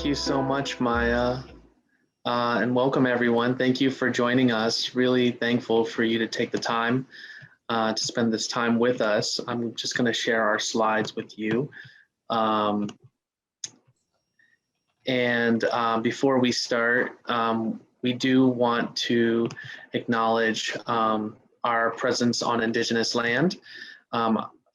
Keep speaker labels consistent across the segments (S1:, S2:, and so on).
S1: you so much, Maya, and welcome everyone. Thank you for joining us. Really thankful for you to take the time to spend this time with us. I'm just going to share our slides with you. Before we start, we do want to acknowledge our presence on Indigenous land.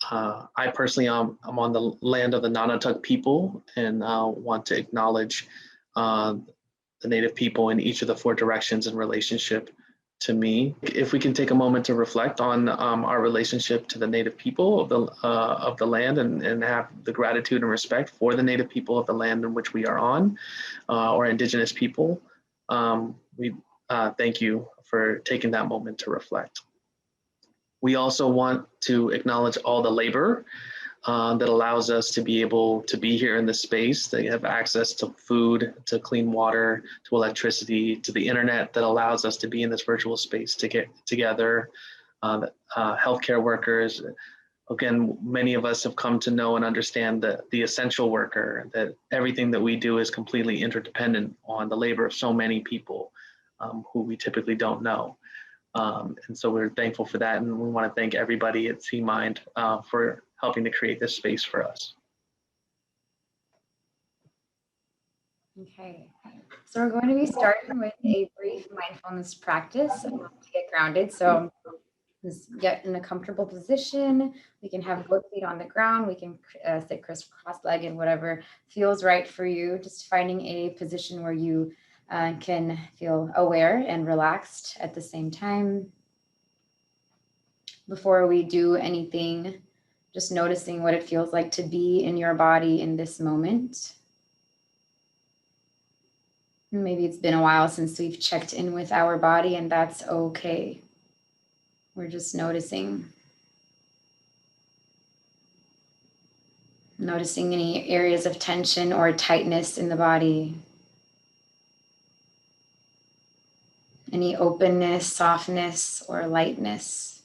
S1: I personally am on the land of the Nonotuck people and want to acknowledge the Native people in each of the 4 directions in relationship to me. If we can take a moment to reflect on our relationship to the Native people of the land and have the gratitude and respect for the Native people of the land in which we are on, or Indigenous people, we thank you for taking that moment to reflect. We also want to acknowledge all the labor that allows us to be able to be here in this space. They have access to food, to clean water, to electricity, to the internet that allows us to be in this virtual space to get together. Healthcare workers, again, many of us have come to know and understand the essential worker, that everything that we do is completely interdependent on the labor of so many people who we typically don't know. And so we're thankful for that, and we want to thank everybody at CMind for helping to create this space for us.
S2: Okay, so we're going to be starting with a brief mindfulness practice to get grounded. So just get in a comfortable position. We can have both feet on the ground. We can sit cross-legged, whatever feels right for you. Just finding a position where you can feel aware and relaxed at the same time. Before we do anything, just noticing what it feels like to be in your body in this moment. Maybe it's been a while since we've checked in with our body, and that's okay. We're just noticing. Noticing any areas of tension or tightness in the body. Any openness, softness, or lightness.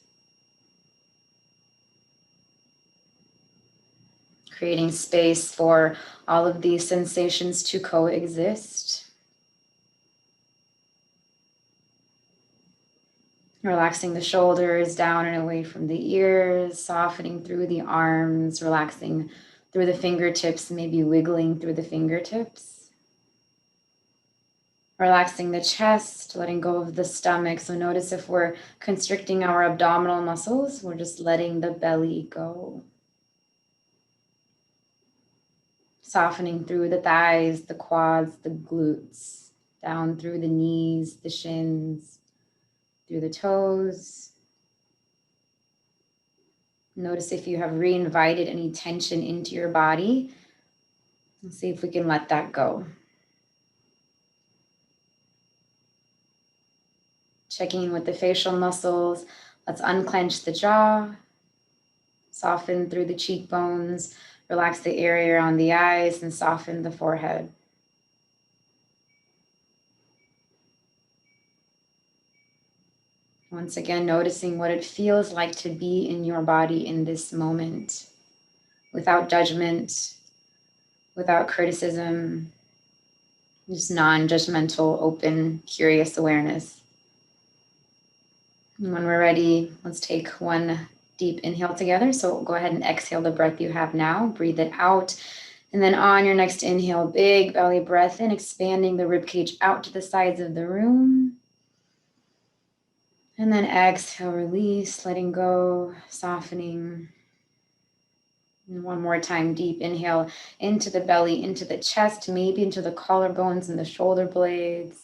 S2: Creating space for all of these sensations to coexist. Relaxing the shoulders down and away from the ears, softening through the arms, relaxing through the fingertips, maybe wiggling through the fingertips. Relaxing the chest, letting go of the stomach. So notice if we're constricting our abdominal muscles, we're just letting the belly go. Softening through the thighs, the quads, the glutes, down through the knees, the shins, through the toes. Notice if you have reinvited any tension into your body. Let's see if we can let that go. Checking in with the facial muscles. Let's unclench the jaw. Soften through the cheekbones. Relax the area around the eyes and soften the forehead. Once again, noticing what it feels like to be in your body in this moment. Without judgment, without criticism. Just non-judgmental, open, curious awareness. And when we're ready, let's take one deep inhale together. So go ahead and exhale the breath you have now. Breathe it out. And then on your next inhale, big belly breath in, expanding the ribcage out to the sides of the room. And then exhale, release, letting go, softening. And one more time, deep inhale into the belly, into the chest, maybe into the collarbones and the shoulder blades.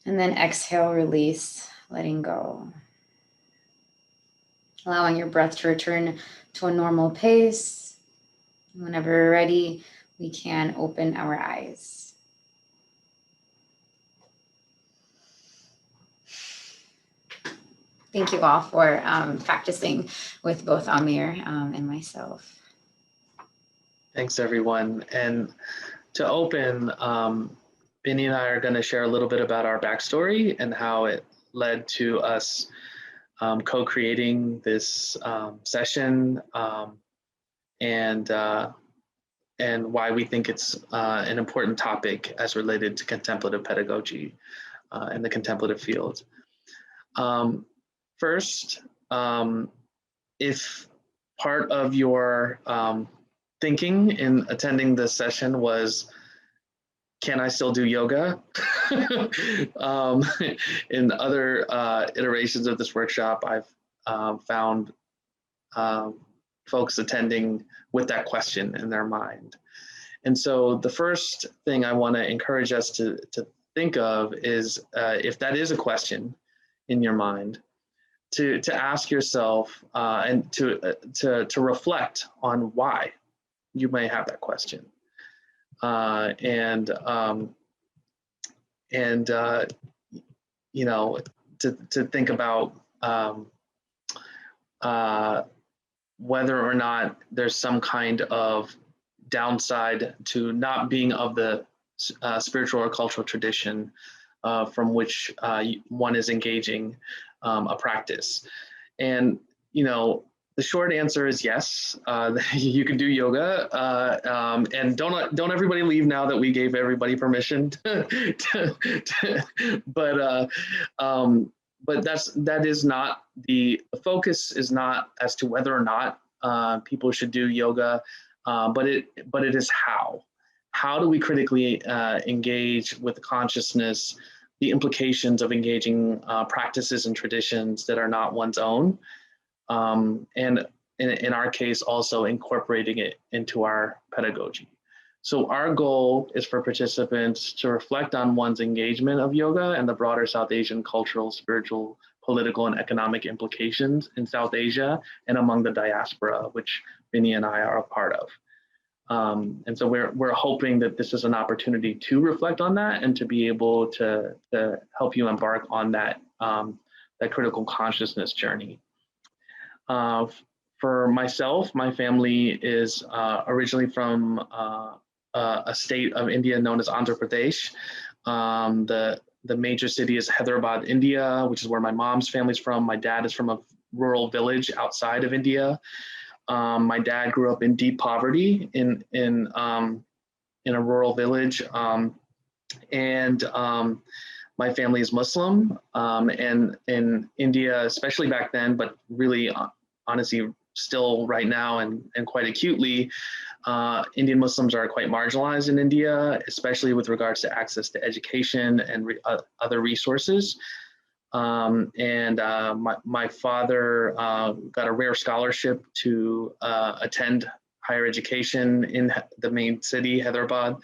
S2: And then exhale, release, letting go. Allowing your breath to return to a normal pace. Whenever we're ready, we can open our eyes. Thank you all for practicing with both Amer and myself.
S1: Thanks, everyone. And to open, Bini and I are going to share a little bit about our backstory and how it led to us co-creating this session and why we think it's an important topic as related to contemplative pedagogy and the contemplative field. First, if part of your thinking in attending this session was, can I still do yoga? In other iterations of this workshop, I've found folks attending with that question in their mind. And so the first thing I want to encourage us to think of is, if that is a question in your mind, to ask yourself and to reflect on why you may have that question. You know, to think about whether or not there's some kind of downside to not being of the spiritual or cultural tradition from which one is engaging a practice. And, you know, the short answer is yes, you can do yoga, and don't everybody leave now that we gave everybody permission. But that is not the focus, is not as to whether or not people should do yoga, but it is how. How do we critically engage with consciousness, the implications of engaging practices and traditions that are not one's own, and in our case also incorporating it into our pedagogy. So our goal is for participants to reflect on one's engagement of yoga and the broader South Asian cultural, spiritual, political, and economic implications in South Asia and among the diaspora, which Bini and I are a part of. And so we're hoping that this is an opportunity to reflect on that and to be able to help you embark on that critical consciousness journey. For myself, my family is originally from a state of India known as Andhra Pradesh. The major city is Hyderabad, India, which is where my mom's family's from. My dad is from a rural village outside of India. My dad grew up in deep poverty in a rural village, and my family is Muslim. And in India, especially back then, but really honestly still right now and quite acutely, Indian Muslims are quite marginalized in India, especially with regards to access to education and other resources. My father got a rare scholarship to attend higher education in the main city, Hyderabad,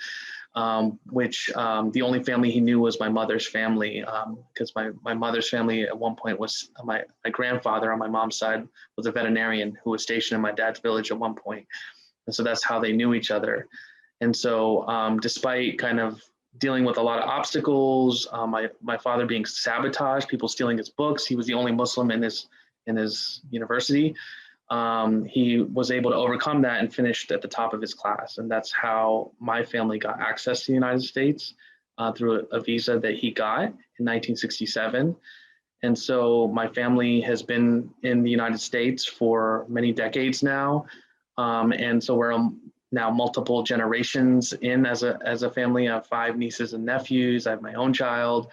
S1: which the only family he knew was my mother's family, because my mother's family at one point was, my grandfather on my mom's side was a veterinarian who was stationed in my dad's village at one point. And so that's how they knew each other. And so despite kind of dealing with a lot of obstacles, my father being sabotaged, people stealing his books, he was the only Muslim in his university. He was able to overcome that and finished at the top of his class. And that's how my family got access to the United States through a visa that he got in 1967. And so my family has been in the United States for many decades now. And so we're now multiple generations in as a family. I have 5 nieces and nephews. I have my own child.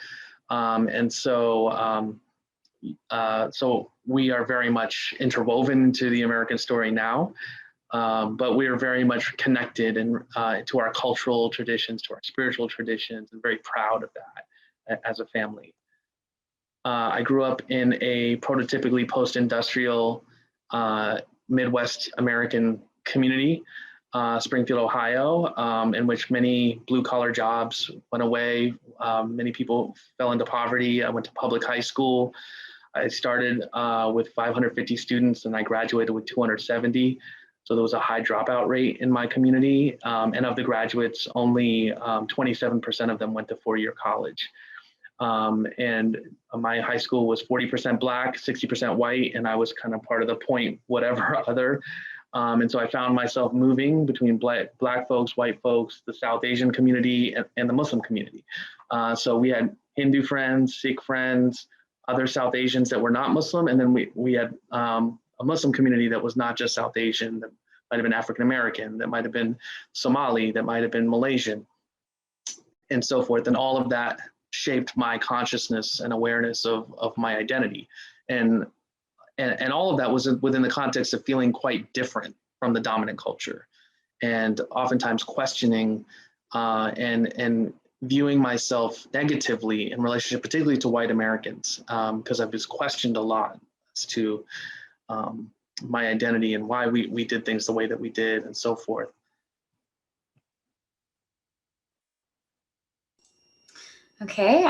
S1: So we are very much interwoven into the American story now, but we are very much connected to our cultural traditions, to our spiritual traditions, and very proud of that as a family. I grew up in a prototypically post-industrial Midwest American community, Springfield, Ohio, in which many blue-collar jobs went away. Many people fell into poverty. I went to public high school. I started with 550 students and I graduated with 270. So there was a high dropout rate in my community. And of the graduates, only 27% of them went to 4-year college. And my high school was 40% Black, 60% white, and I was kind of part of the point, whatever other. And so I found myself moving between black folks, white folks, the South Asian community, and the Muslim community. So we had Hindu friends, Sikh friends, other South Asians that were not Muslim, and then we had a Muslim community that was not just South Asian, that might have been African American, that might have been Somali, that might have been Malaysian, and so forth. And all of that shaped my consciousness and awareness of my identity. And all of that was within the context of feeling quite different from the dominant culture, and oftentimes questioning and viewing myself negatively in relationship, particularly to white Americans, because I was questioned a lot as to my identity and why we did things the way that we did and so forth.
S2: Okay,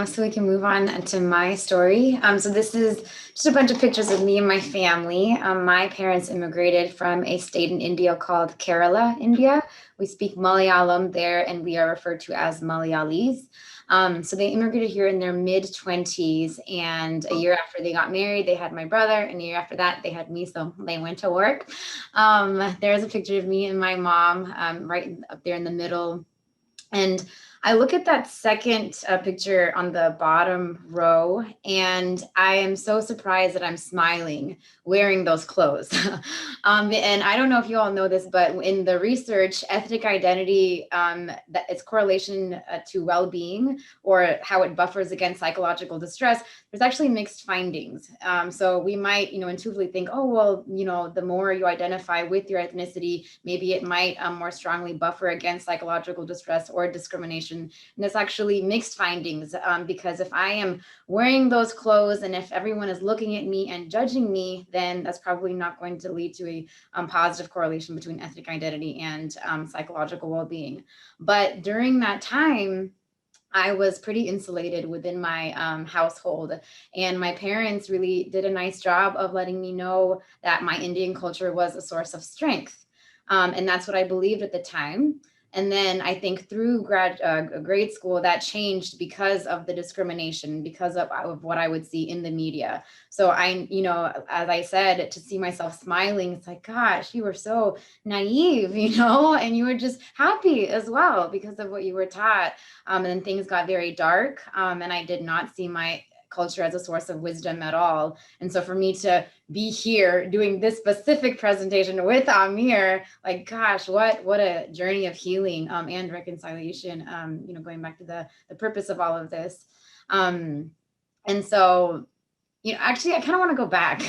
S2: so we can move on to my story. So this is just a bunch of pictures of me and my family. My parents immigrated from a state in India called Kerala, India. We speak Malayalam there, and we are referred to as Malayalis. So they immigrated here in their mid-20s, and a year after they got married, they had my brother, and a year after that, they had me, so they went to work. There's a picture of me and my mom right up there in the middle. And I look at that second picture on the bottom row, and I am so surprised that I'm smiling wearing those clothes. And I don't know if you all know this, but in the research, ethnic identity, that its correlation to well-being or how it buffers against psychological distress, there's actually mixed findings. So we might, intuitively think, oh, well, the more you identify with your ethnicity, maybe it might more strongly buffer against psychological distress or discrimination. And it's actually mixed findings, because if I am wearing those clothes and if everyone is looking at me and judging me, then that's probably not going to lead to a positive correlation between ethnic identity and psychological well-being. But during that time, I was pretty insulated within my household, and my parents really did a nice job of letting me know that my Indian culture was a source of strength. And that's what I believed at the time. And then I think through grade school, that changed because of the discrimination, because of what I would see in the media. So as I said, to see myself smiling, it's like, gosh, you were so naive, and you were just happy as well because of what you were taught. And then things got very dark, and I did not see my culture as a source of wisdom at all. And so for me to be here doing this specific presentation with Amer, like, gosh, what a journey of healing and reconciliation, going back to the purpose of all of this. And so, actually, I kind of want to go back.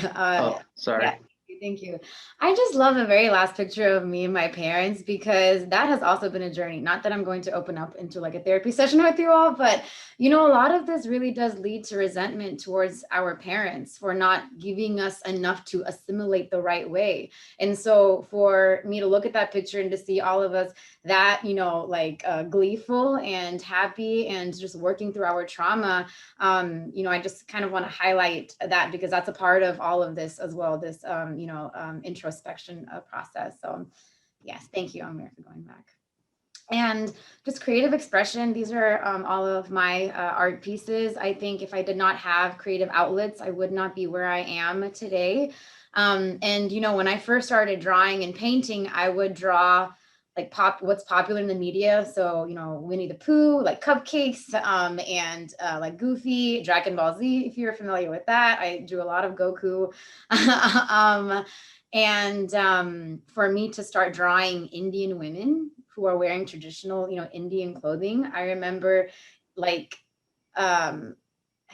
S1: Sorry.
S2: Yeah. Thank you. I just love the very last picture of me and my parents, because that has also been a journey. Not that I'm going to open up into like a therapy session with you all, but a lot of this really does lead to resentment towards our parents for not giving us enough to assimilate the right way. And so for me to look at that picture and to see all of us that, gleeful and happy and just working through our trauma, I just kind of want to highlight that, because that's a part of all of this as well, this, introspection process. So yes, thank you, Amer, for going back. And just creative expression. These are all of my art pieces. I think if I did not have creative outlets, I would not be where I am today. And, when I first started drawing and painting, I would draw like what's popular in the media. So, Winnie the Pooh, like cupcakes, and like Goofy, Dragon Ball Z, if you're familiar with that. I drew a lot of Goku. And for me to start drawing Indian women who are wearing traditional, Indian clothing, I remember like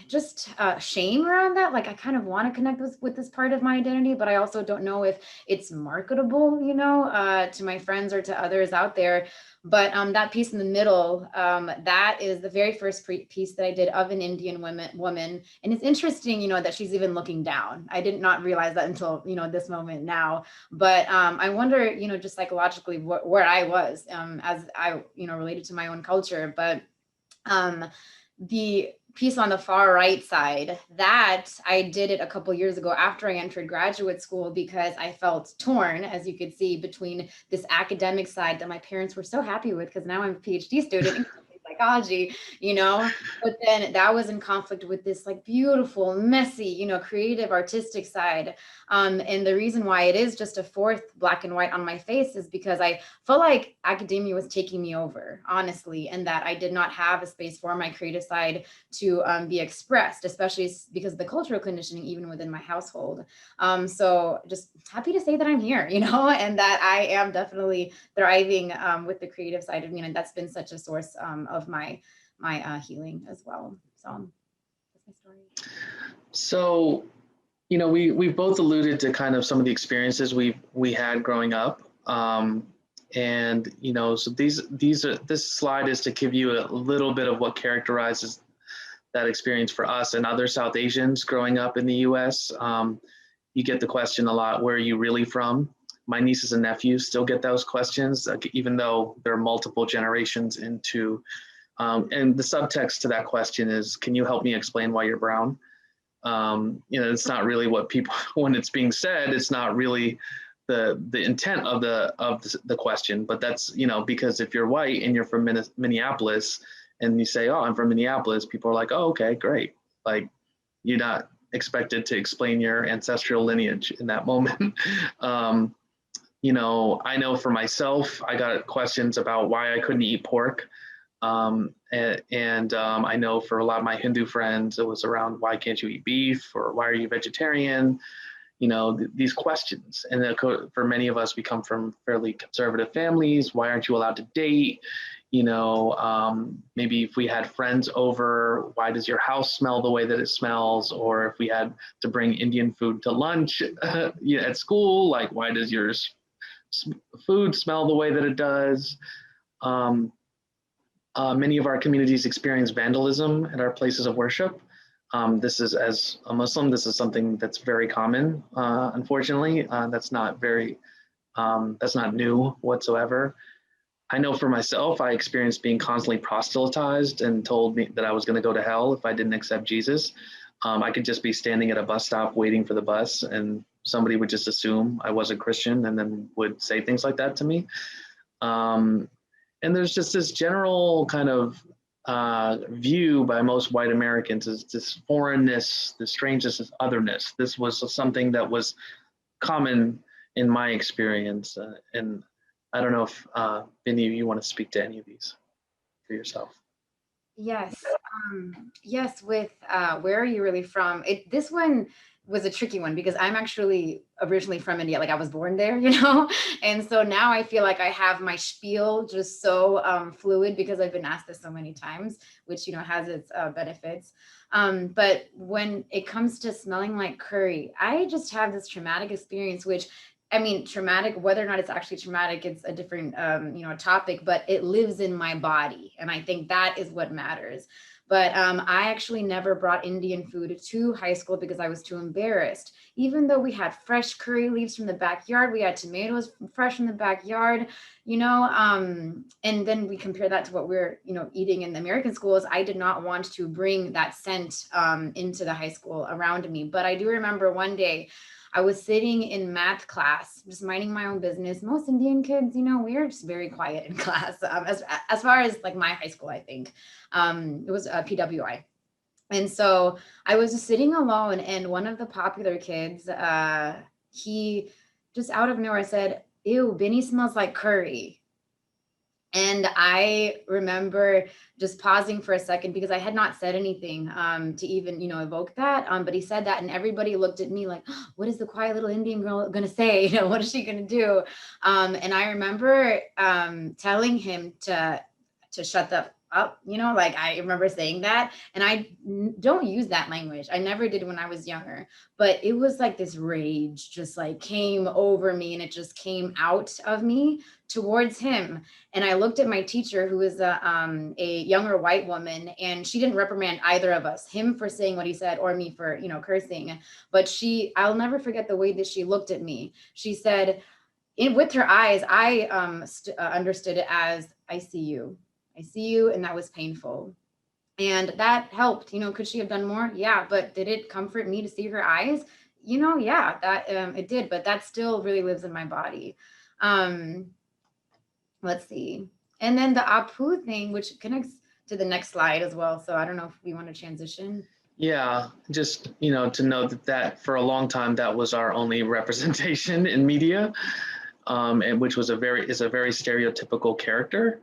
S2: just shame around that. Like, I kind of want to connect with this part of my identity, but I also don't know if it's marketable, to my friends or to others out there. But that piece in the middle, that is the very first piece that I did of an Indian woman. And it's interesting, that she's even looking down. I did not realize that until, this moment now. But I wonder, just psychologically where I was as I, related to my own culture. But the piece on the far right side, that I did it a couple years ago after I entered graduate school, because I felt torn, as you could see, between this academic side that my parents were so happy with, because now I'm a PhD student, psychology, but then that was in conflict with this like beautiful, messy, creative, artistic side. And the reason why it is just a fourth black and white on my face is because I felt like academia was taking me over, honestly, and that I did not have a space for my creative side to be expressed, especially because of the cultural conditioning, even within my household. So just happy to say that I'm here, and that I am definitely thriving with the creative side of me, and that's been such a source of my healing as well. So that's my story.
S1: So, we both alluded to kind of some of the experiences we had growing up. And so this slide is to give you a little bit of what characterizes that experience for us and other South Asians growing up in the US. You get the question a lot, where are you really from? My nieces and nephews still get those questions, even though there are multiple generations into, and the subtext to that question is, can you help me explain why you're brown? It's not really what people, when it's being said, it's not really the intent of the question, but that's, because if you're white and you're from Minneapolis and you say, oh, I'm from Minneapolis, people are like, oh, okay, great. Like, you're not expected to explain your ancestral lineage in that moment. I know for myself, I got questions about why I couldn't eat pork. I know for a lot of my Hindu friends, it was around, why can't you eat beef, or why are you vegetarian? These questions. And then for many of us, we come from fairly conservative families. Why aren't you allowed to date? Maybe if we had friends over, why does your house smell the way that it smells? Or if we had to bring Indian food to lunch at school, like, why does your food smell the way that it does? Many of our communities experience vandalism at our places of worship. This is, as a Muslim, this is something that's very common, unfortunately. That's not new whatsoever. I know for myself, I experienced being constantly proselytized and told me that I was going to go to hell if I didn't accept Jesus. I could just be standing at a bus stop waiting for the bus, and somebody would just assume I wasn't Christian and then would say things like that to me. And there's just this general kind of view by most white Americans is this foreignness, this strangeness, this otherness. This was something that was common in my experience. And I don't know if Bini, you want to speak to any of these for yourself.
S2: Yes. Yes. With where are you really from? This one was a tricky one because I'm actually originally from India. Like, I was born there, and so now I feel like I have my spiel just so fluid because I've been asked this so many times, which has its benefits. But when it comes to smelling like curry, I just have this traumatic experience, which, I mean, traumatic, whether or not it's actually traumatic, it's a different, topic, but it lives in my body. And I think that is what matters. But I actually never brought Indian food to high school because I was too embarrassed. Even though we had fresh curry leaves from the backyard, we had tomatoes fresh from the backyard, and then we compare that to what we're, eating in the American schools. I did not want to bring that scent into the high school around me. But I do remember one day, I was sitting in math class, just minding my own business. Most Indian kids, we are just very quiet in class. As far as like my high school, I think it was PWI. And so I was just sitting alone, and one of the popular kids, he just out of nowhere said, "Ew, Bini smells like curry." And I remember just pausing for a second because I had not said anything to even, evoke that. But he said that, and everybody looked at me like, oh, what is the quiet little Indian girl going to say? What is she going to do? And I remember telling him to shut the up, like I remember saying that, and I don't use that language. I never did when I was younger, but it was like this rage just like came over me, and it just came out of me towards him. And I looked at my teacher, who was a younger white woman, and she didn't reprimand either of us, him for saying what he said or me for, cursing. But I'll never forget the way that she looked at me. She said, with her eyes, I understood it as, I see you. I see you. And that was painful. And that helped. Could she have done more? Yeah. But did it comfort me to see her eyes? Yeah, that it did. But that still really lives in my body. Let's see. And then the Apu thing, which connects to the next slide as well. So I don't know if we want to transition.
S1: Yeah, just, to know that for a long time, that was our only representation in media, and which was is a very stereotypical character.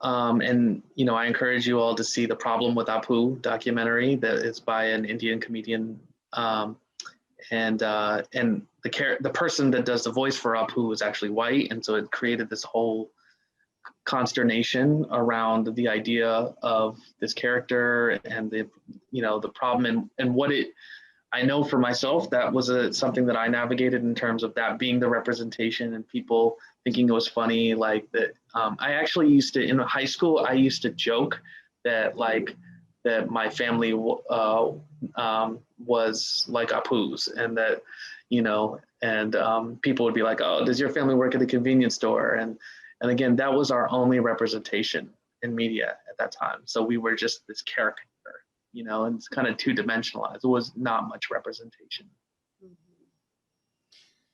S1: And, I encourage you all to see The Problem with Apu documentary that is by an Indian comedian. And the person that does the voice for Apu is actually white. And so it created this whole consternation around the idea of this character and the problem and what I know for myself, that was something that I navigated in terms of that being the representation and people thinking it was funny. Like that, I actually used to, in high school, I used to joke that that my family was like Apu's, and that, and people would be like, "Oh, does your family work at the convenience store?" And again, that was our only representation in media at that time. So we were just this character, and it's kind of two-dimensionalized. It was not much representation.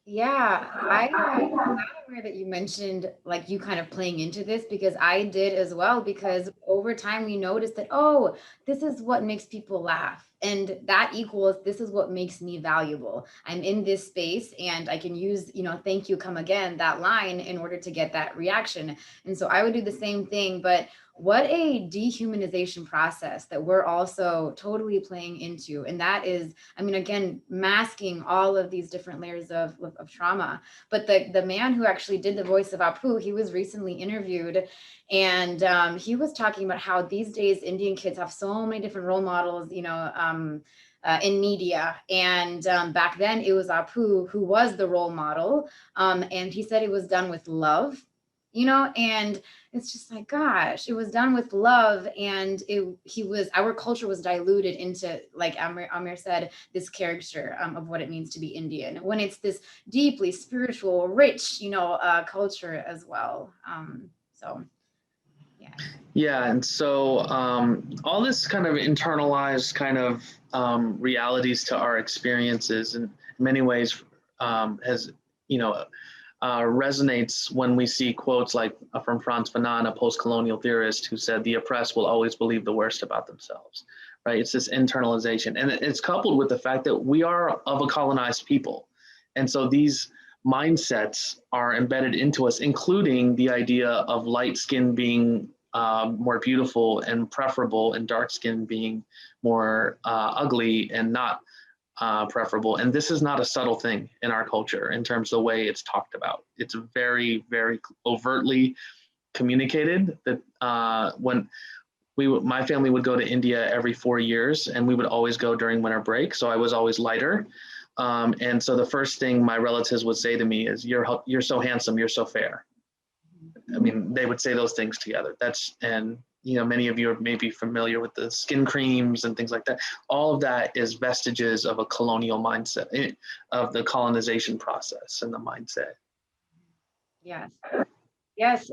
S2: Yeah, I'm glad, Amer, that you mentioned like you kind of playing into this, because I did as well, because over time we noticed that, oh, this is what makes people laugh. And that equals, this is what makes me valuable. I'm in this space and I can use, thank you, come again, that line in order to get that reaction. And so I would do the same thing, but what a dehumanization process that we're also totally playing into. And that is, I mean, again, masking all of these different layers of trauma. But the man who actually did the voice of Apu, he was recently interviewed, and he was talking about how these days Indian kids have so many different role models, in media. And back then it was Apu who was the role model. And he said it was done with love, and it's just like, gosh, it was done with love. And our culture was diluted into, like Amer said, this caricature of what it means to be Indian, when it's this deeply spiritual, rich, culture as well. So, yeah.
S1: Yeah, and so all this kind of internalized kind of realities to our experiences in many ways has, resonates when we see quotes like from Frantz Fanon, a post-colonial theorist, who said the oppressed will always believe the worst about themselves, right? It's this internalization. And it's coupled with the fact that we are of a colonized people. And so these mindsets are embedded into us, including the idea of light skin being more beautiful and preferable, and dark skin being more ugly and not preferable. And this is not a subtle thing in our culture in terms of the way it's talked about. It's very, very overtly communicated that when my family would go to India every 4 years, and we would always go during winter break. So I was always lighter. And so the first thing my relatives would say to me is, you're so handsome, you're so fair. I mean, they would say those things together. And many of you are maybe familiar with the skin creams and things like that. All of that is vestiges of a colonial mindset, of the colonization process and the mindset.
S2: Yes. Yes.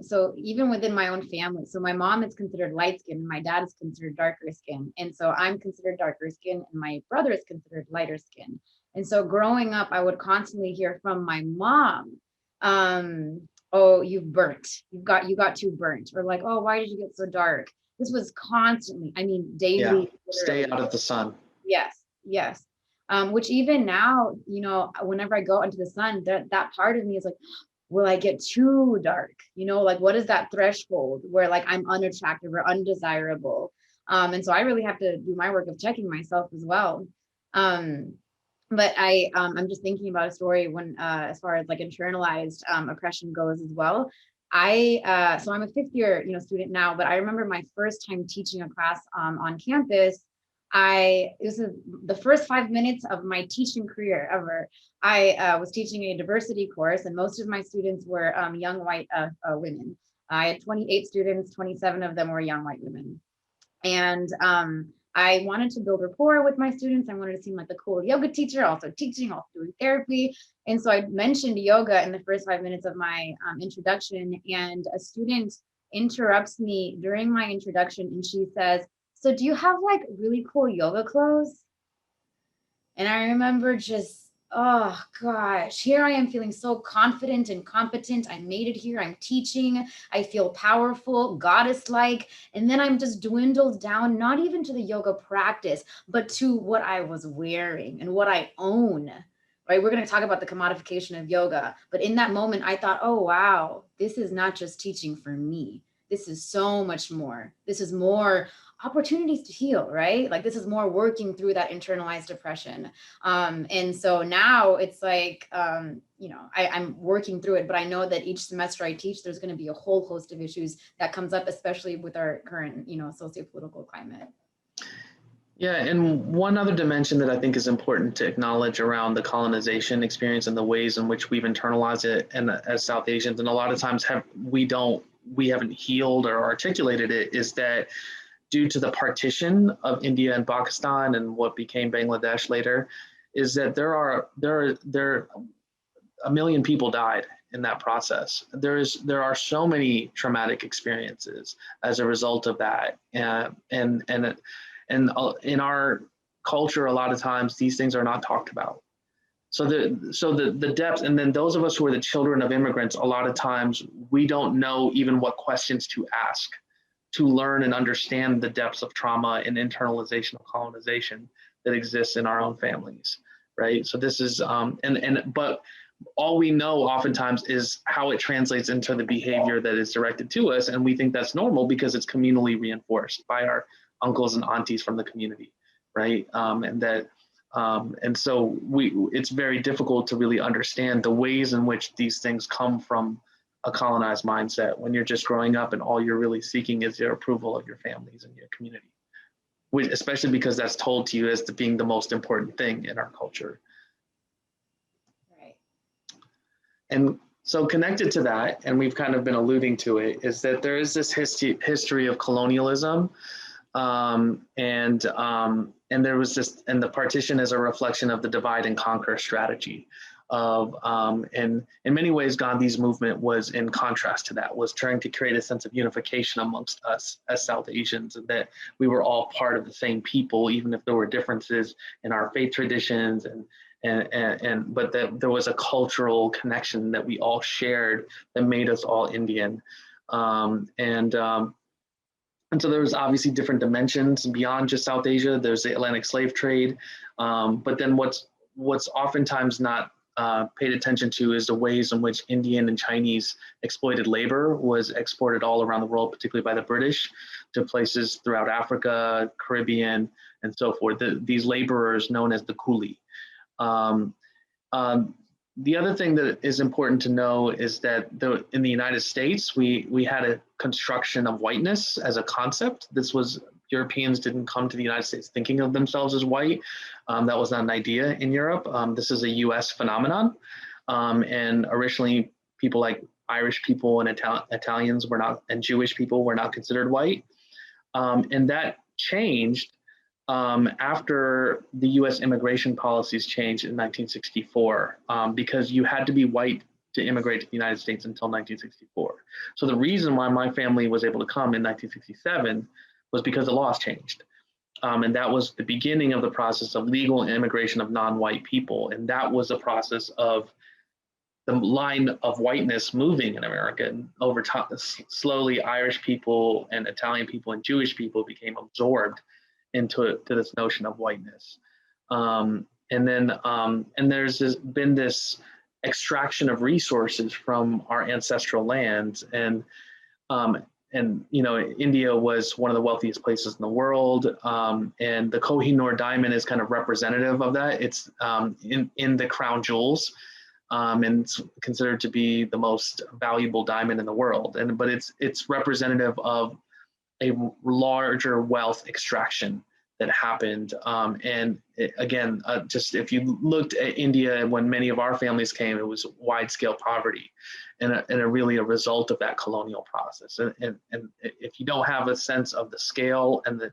S2: So even within my own family, so my mom is considered light skin, and my dad is considered darker skin. And so I'm considered darker skin, and my brother is considered lighter skin. And so growing up, I would constantly hear from my mom, oh, you've burnt, you got too burnt, or like, oh, why did you get so dark? This was constantly, I mean, daily.
S1: Yeah. Stay out of the sun.
S2: Yes. Yes. Which even now, whenever I go into the sun, that part of me is like, will I get too dark? Like, what is that threshold where like I'm unattractive or undesirable? And so I really have to do my work of checking myself as well. But I'm just thinking about a story when, as far as like internalized oppression goes as well. So I'm a fifth year, student now, but I remember my first time teaching a class on campus. This is the first 5 minutes of my teaching career ever. I was teaching a diversity course, and most of my students were young white women. I had 28 students, 27 of them were young white women. And I wanted to build rapport with my students. I wanted to seem like the cool yoga teacher, also teaching, also doing therapy. And so I mentioned yoga in the first 5 minutes of my introduction, and a student interrupts me during my introduction, and she says, so do you have like really cool yoga clothes? And I remember just oh gosh, here I am feeling so confident and competent. I made it here. I'm teaching. I feel powerful, goddess-like. And then I'm just dwindled down, not even to the yoga practice, but to what I was wearing and what I own. Right? We're going to talk about the commodification of yoga. But in that moment, I thought, oh, wow, this is not just teaching for me. This is so much more. This is more opportunities to heal, right? Like this is more working through that internalized depression. And so now it's like, I'm working through it, but I know that each semester I teach, there's going to be a whole host of issues that comes up, especially with our current, socio-political climate.
S1: Yeah, and one other dimension that I think is important to acknowledge around the colonization experience and the ways in which we've internalized it, and as South Asians, and a lot of times we haven't healed or articulated it, is that due to the partition of India and Pakistan and what became Bangladesh later, is that there are 1 million people died in that process. There are so many traumatic experiences as a result of that, and in our culture, a lot of times these things are not talked about. So the depth, and then those of us who are the children of immigrants, a lot of times we don't know even what questions to ask to learn and understand the depths of trauma and internalization of colonization that exists in our own families, right? So this is, but all we know oftentimes is how it translates into the behavior that is directed to us. And we think that's normal because it's communally reinforced by our uncles and aunties from the community, right? And so it's very difficult to really understand the ways in which these things come from a colonized mindset when you're just growing up and all you're really seeking is your approval of your families and your community, especially because that's told to you as being the most important thing in our culture.
S2: Right.
S1: And so connected to that, and we've kind of been alluding to it, is that there is this history of colonialism, and there was this, and the partition is a reflection of the divide and conquer strategy of, and in many ways, Gandhi's movement was in contrast to that, was trying to create a sense of unification amongst us as South Asians, and that we were all part of the same people, even if there were differences in our faith traditions, but that there was a cultural connection that we all shared that made us all Indian. And so there was obviously different dimensions beyond just South Asia. There's the Atlantic slave trade, but then what's oftentimes not paid attention to is the ways in which Indian and Chinese exploited labor was exported all around the world, particularly by the British, to places throughout Africa, Caribbean, and so forth. These laborers known as the coolie. The other thing that is important to know is that in the United States, we had a construction of whiteness as a concept. Europeans didn't come to the United States thinking of themselves as white. That was not an idea in Europe. This is a US phenomenon. And originally people like Irish people and Italians were not, and Jewish people were not considered white. And that changed after the US immigration policies changed in 1964, because you had to be white to immigrate to the United States until 1964. So the reason why my family was able to come in 1967 was because the laws changed. And that was the beginning of the process of legal immigration of non-white people. And that was a process of the line of whiteness moving in America. And over time, slowly Irish people and Italian people and Jewish people became absorbed into this notion of whiteness. And there's been this extraction of resources from our ancestral lands, and India was one of the wealthiest places in the world, and the Kohinoor diamond is kind of representative of that. It's in the crown jewels, and it's considered to be the most valuable diamond in the world. But it's representative of a larger wealth extraction that happened. Just if you looked at India when many of our families came, it was wide scale poverty, and really a result of that colonial process. And if you don't have a sense of the scale and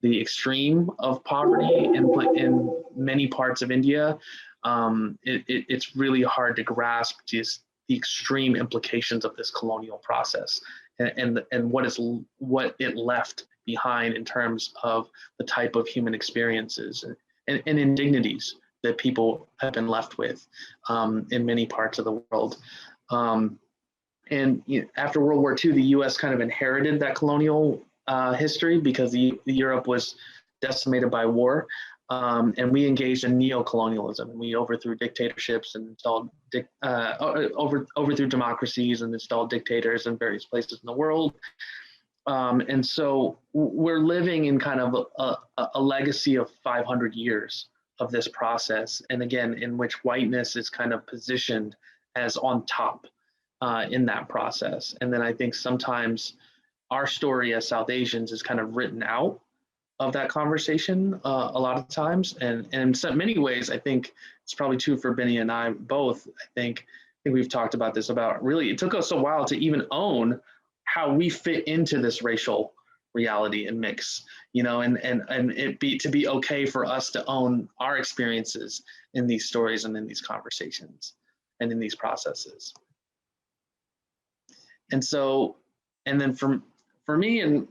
S1: the extreme of poverty in many parts of India, it's really hard to grasp just the extreme implications of this colonial process and what it left behind in terms of the type of human experiences and indignities that people have been left with in many parts of the world. And after World War II, the U.S. kind of inherited that colonial history because Europe was decimated by war. And we engaged in neo-colonialism, and we overthrew dictatorships and installed overthrew democracies and installed dictators in various places in the world. And so we're living in kind of a legacy of 500 years of this process, and again, in which whiteness is kind of positioned as on top in that process. And then I think sometimes our story as South Asians is kind of written out of that conversation a lot of times. And in so many ways, I think it's probably true for Bini and I both. I think we've talked about this, about really, it took us a while to even own how we fit into this racial reality and mix, and to be okay for us to own our experiences in these stories and in these conversations and in these processes. And so, and then for me and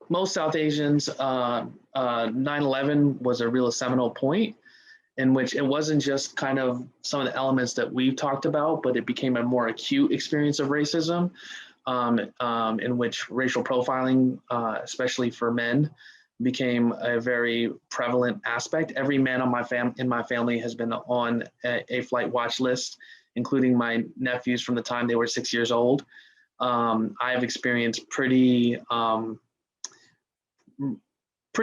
S1: most South Asians, 9/11 was a real seminal point in which it wasn't just kind of some of the elements that we've talked about, but it became a more acute experience of racism, in which racial profiling, especially for men, became a very prevalent aspect. Every man in my family has been on a flight watch list, including my nephews from the time they were 6 years old. I have experienced pretty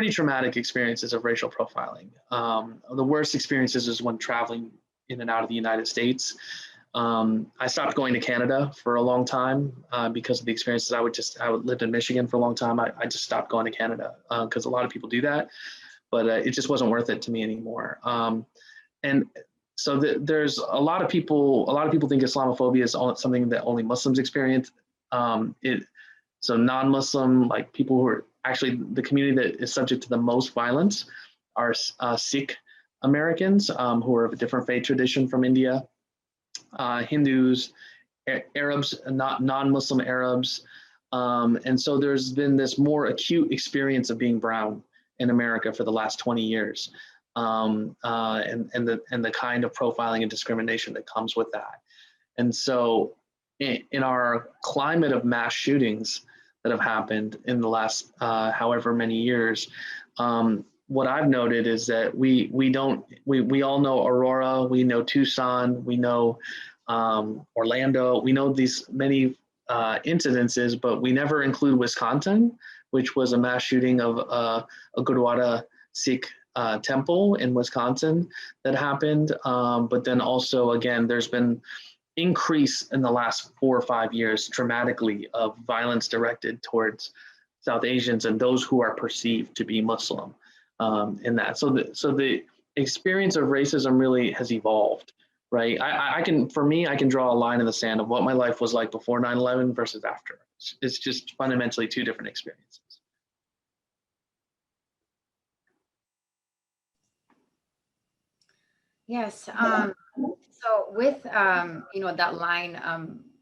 S1: traumatic experiences of racial profiling. The worst experiences is when traveling in and out of the United States. I stopped going to Canada for a long time because of the experiences. I lived in Michigan for a long time. I just stopped going to Canada because a lot of people do that, but it just wasn't worth it to me anymore. And so there's a lot of people think Islamophobia is something that only Muslims experience. So non-Muslim, like people who are actually the community that is subject to the most violence are Sikh Americans who are of a different faith tradition from India, Hindus, Arabs, non-Muslim Arabs. And so there's been this more acute experience of being brown in America for the last 20 years. And the kind of profiling and discrimination that comes with that. And so in our climate of mass shootings that have happened in the last however many years, what I've noted is that we all know Aurora, we know Tucson, we know Orlando, we know these many incidences, but we never include Wisconsin, which was a mass shooting of a Gurdwara Sikh temple in Wisconsin that happened. But then also, again, there's been increase in the last 4 or 5 years dramatically of violence directed towards South Asians and those who are perceived to be Muslim in that. So the experience of racism really has evolved, right? I can draw a line in the sand of what my life was like before 9/11 versus after. It's just fundamentally two different experiences.
S2: Yes. So with that line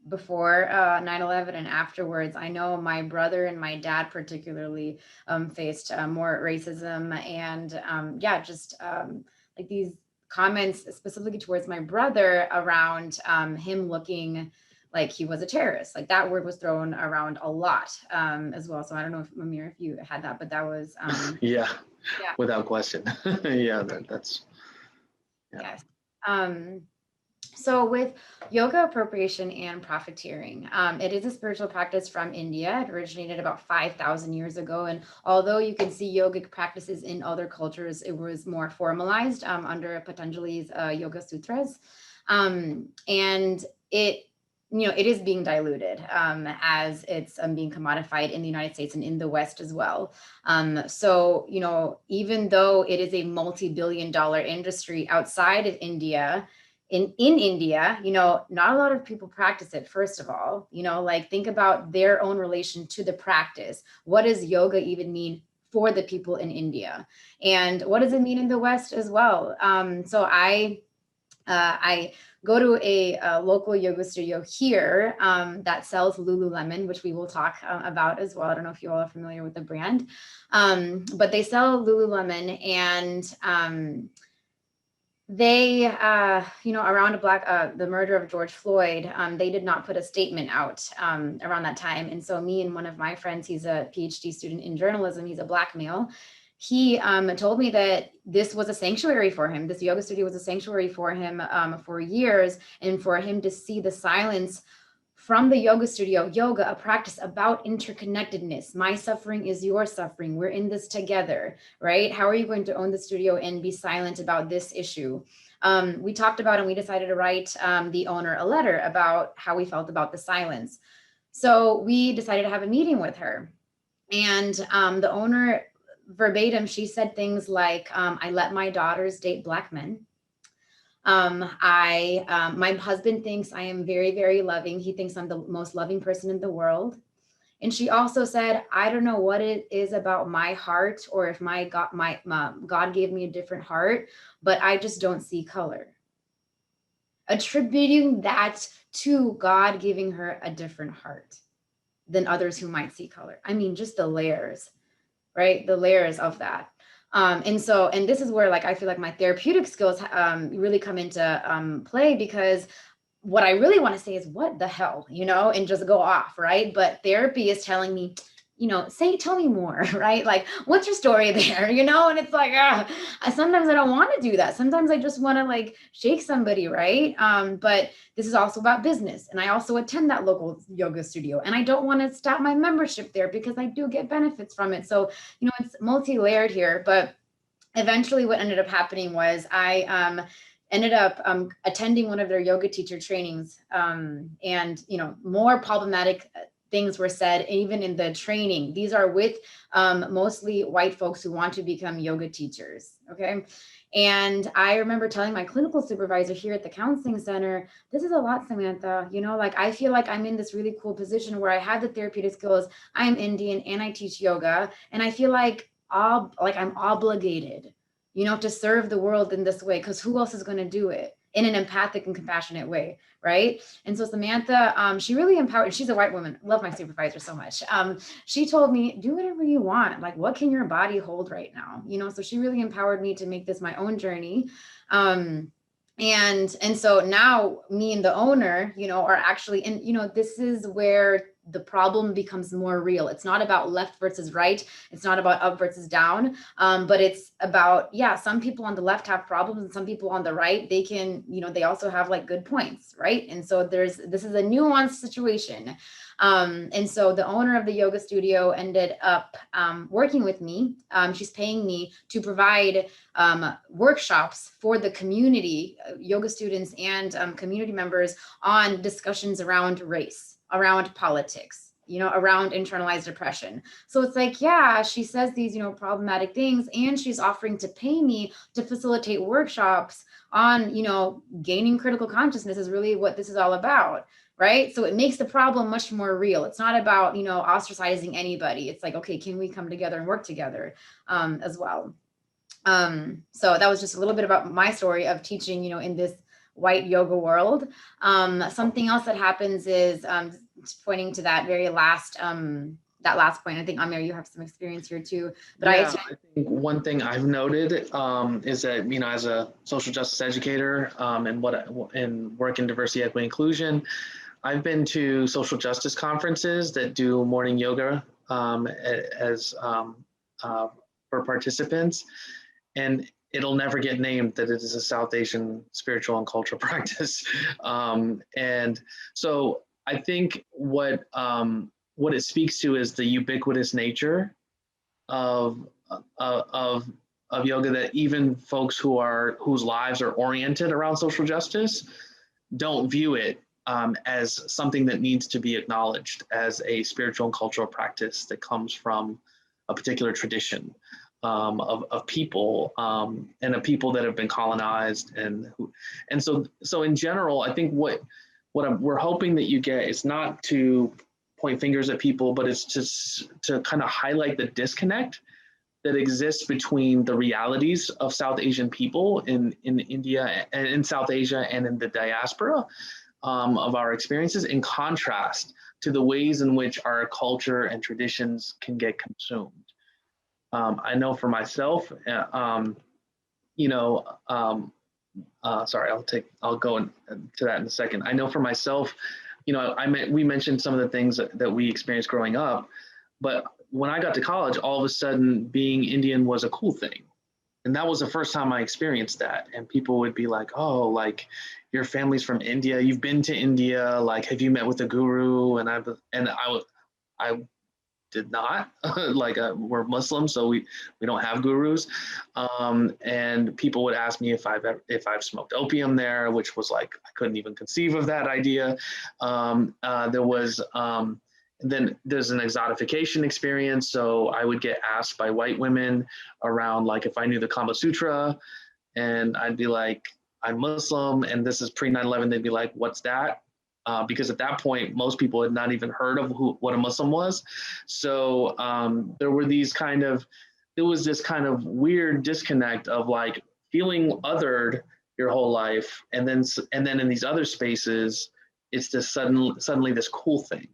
S2: before 9/11 and afterwards, I know my brother and my dad particularly faced more racism and like these comments specifically towards my brother around him looking like he was a terrorist. Like that word was thrown around a lot as well. So I don't know if Amer, if you had that, but that was
S1: yeah, without question. Yeah, that's
S2: yes. So with yoga appropriation and profiteering, it is a spiritual practice from India. It originated about 5,000 years ago. And although you can see yogic practices in other cultures, it was more formalized under Patanjali's Yoga Sutras. And it is being diluted as it's being commodified in the United States and in the West as well. So, even though it is a multi-billion-dollar industry outside of India, in India, not a lot of people practice it, first of all, like think about their own relation to the practice. What does yoga even mean for the people in India? And what does it mean in the West as well? So I go to a local yoga studio here that sells Lululemon, which we will talk about as well. I don't know if you all are familiar with the brand, but they sell Lululemon, and They, around the murder of George Floyd, they did not put a statement out around that time. And so me and one of my friends, he's a PhD student in journalism, he's a Black male. He told me that this was a sanctuary for him. This yoga studio was a sanctuary for him for years, and for him to see the silence from the yoga studio. Yoga, a practice about interconnectedness. My suffering is your suffering. We're in this together, right? How are you going to own the studio and be silent about this issue? We talked about, and we decided to write the owner a letter about how we felt about the silence. So we decided to have a meeting with her. And the owner, verbatim, she said things like, I let my daughters date Black men. My husband thinks I am very, very loving. He thinks I'm the most loving person in the world. And she also said, I don't know what it is about my heart, or if God gave me a different heart, but I just don't see color. Attributing that to God giving her a different heart than others who might see color. I mean, just the layers, right? The layers of that. And this is where, like, I feel like my therapeutic skills really come into play, because what I really want to say is, what the hell, and just go off, right? But therapy is telling me, tell me more, right? Like, what's your story there, And it's like, sometimes I don't want to do that. Sometimes I just want to, like, shake somebody, right? But this is also about business. And I also attend that local yoga studio, and I don't want to stop my membership there because I do get benefits from it. So, it's multi-layered here. But eventually what ended up happening was I ended up attending one of their yoga teacher trainings, and more problematic things were said even in the training. These are with mostly white folks who want to become yoga teachers, okay? And I remember telling my clinical supervisor here at the counseling center, this is a lot, Samantha. Like, I feel like I'm in this really cool position where I have the therapeutic skills, I'm Indian, and I teach yoga, and I feel like I'm obligated, to serve the world in this way, because who else is going to do it in an empathic and compassionate way, right? And so Samantha, she really empowered. She's a white woman. Love my supervisor so much. She told me, do whatever you want. Like, what can your body hold right now? So she really empowered me to make this my own journey. And so now me and the owner, are actually, and this is where the problem becomes more real. It's not about left versus right. It's not about up versus down. But it's about, some people on the left have problems, and some people on the right, they can, they also have, like, good points, right? And so this is a nuanced situation. And so the owner of the yoga studio ended up working with me. She's paying me to provide workshops for the community, yoga students and community members, on discussions around race, around politics, around internalized depression. So it's like, she says these, problematic things, and she's offering to pay me to facilitate workshops on, gaining critical consciousness is really what this is all about. Right. So it makes the problem much more real. It's not about, ostracizing anybody. It's like, okay, can we come together and work together as well? So that was just a little bit about my story of teaching, in this white yoga world. Something else that happens is pointing to that very last point. I think, Amer, you have some experience here too. But
S1: I think one thing I've noted is that, as a social justice educator and work in diversity, equity, inclusion, I've been to social justice conferences that do morning yoga for participants, and it'll never get named that it is a South Asian spiritual and cultural practice. And so I think what it speaks to is the ubiquitous nature of yoga, that even folks whose lives are oriented around social justice don't view it as something that needs to be acknowledged as a spiritual and cultural practice that comes from a particular tradition of people and of people that have been colonized, and so in general, I think what we're hoping that you get is not to point fingers at people, but it's just to kind of highlight the disconnect that exists between the realities of South Asian people in India and in South Asia and in the diaspora of our experiences, in contrast to the ways in which our culture and traditions can get consumed. I know for myself, sorry, I'll go to that in a second. I know for myself, you know, we mentioned some of the things that we experienced growing up, but when I got to college, all of a sudden being Indian was a cool thing. And that was the first time I experienced that. And people would be like, oh, like your family's from India, you've been to India, like have you met with a guru? And I did not. Like we're Muslim, so we don't have gurus. And people would ask me if I've smoked opium there, which was like I couldn't even conceive of that idea. There was then there's an exotification experience. So I would get asked by white women around like if I knew the Kama Sutra, and I'd be like, I'm Muslim, and this is pre 9/11. They'd be like, what's that? Because at that point, most people had not even heard of what a Muslim was. So there was this kind of weird disconnect of like feeling othered your whole life, and then in these other spaces, it's this suddenly this cool thing,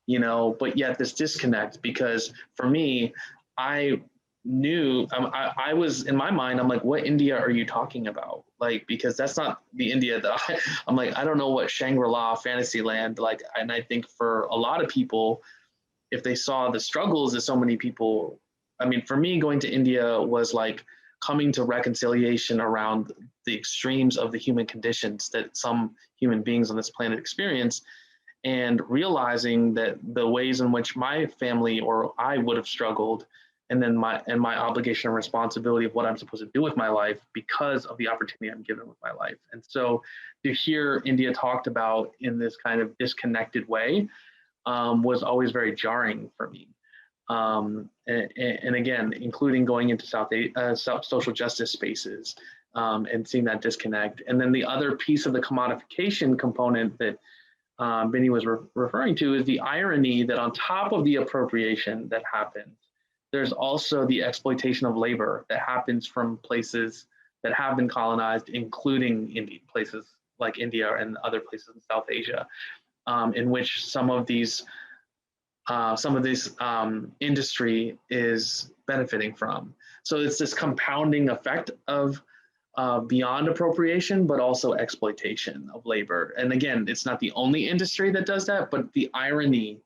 S1: you know. But yet this disconnect, because for me, I knew I was in my mind, I'm like, what India are you talking about? Like, because that's not the India that I'm like, I don't know what Shangri-La Fantasyland, like. And I think for a lot of people, if they saw the struggles that so many people, I mean, for me, going to India was like coming to reconciliation around the extremes of the human conditions that some human beings on this planet experience, and realizing that the ways in which my family or I would have struggled, and then my obligation and responsibility of what I'm supposed to do with my life because of the opportunity I'm given with my life. And so to hear India talked about in this kind of disconnected way was always very jarring for me. And again, including going into social justice spaces and seeing that disconnect. And then the other piece of the commodification component that Bini was referring to is the irony that on top of the appropriation that happens, there's also the exploitation of labor that happens from places that have been colonized, including places like India and other places in South Asia, in which some of this industry is benefiting from. So it's this compounding effect of beyond appropriation, but also exploitation of labor. And again, it's not the only industry that does that, but the irony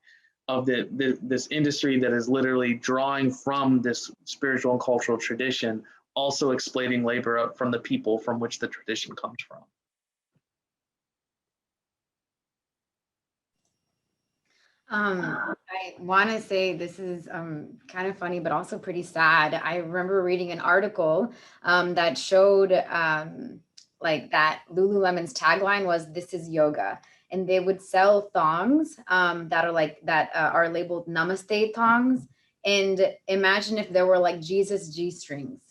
S1: of this industry that is literally drawing from this spiritual and cultural tradition, also exploiting labor from the people from which the tradition comes from.
S2: I want to say this is kind of funny, but also pretty sad. I remember reading an article that showed like that Lululemon's tagline was "This is yoga," and they would sell thongs that are labeled Namaste thongs. And imagine if there were like Jesus G-strings,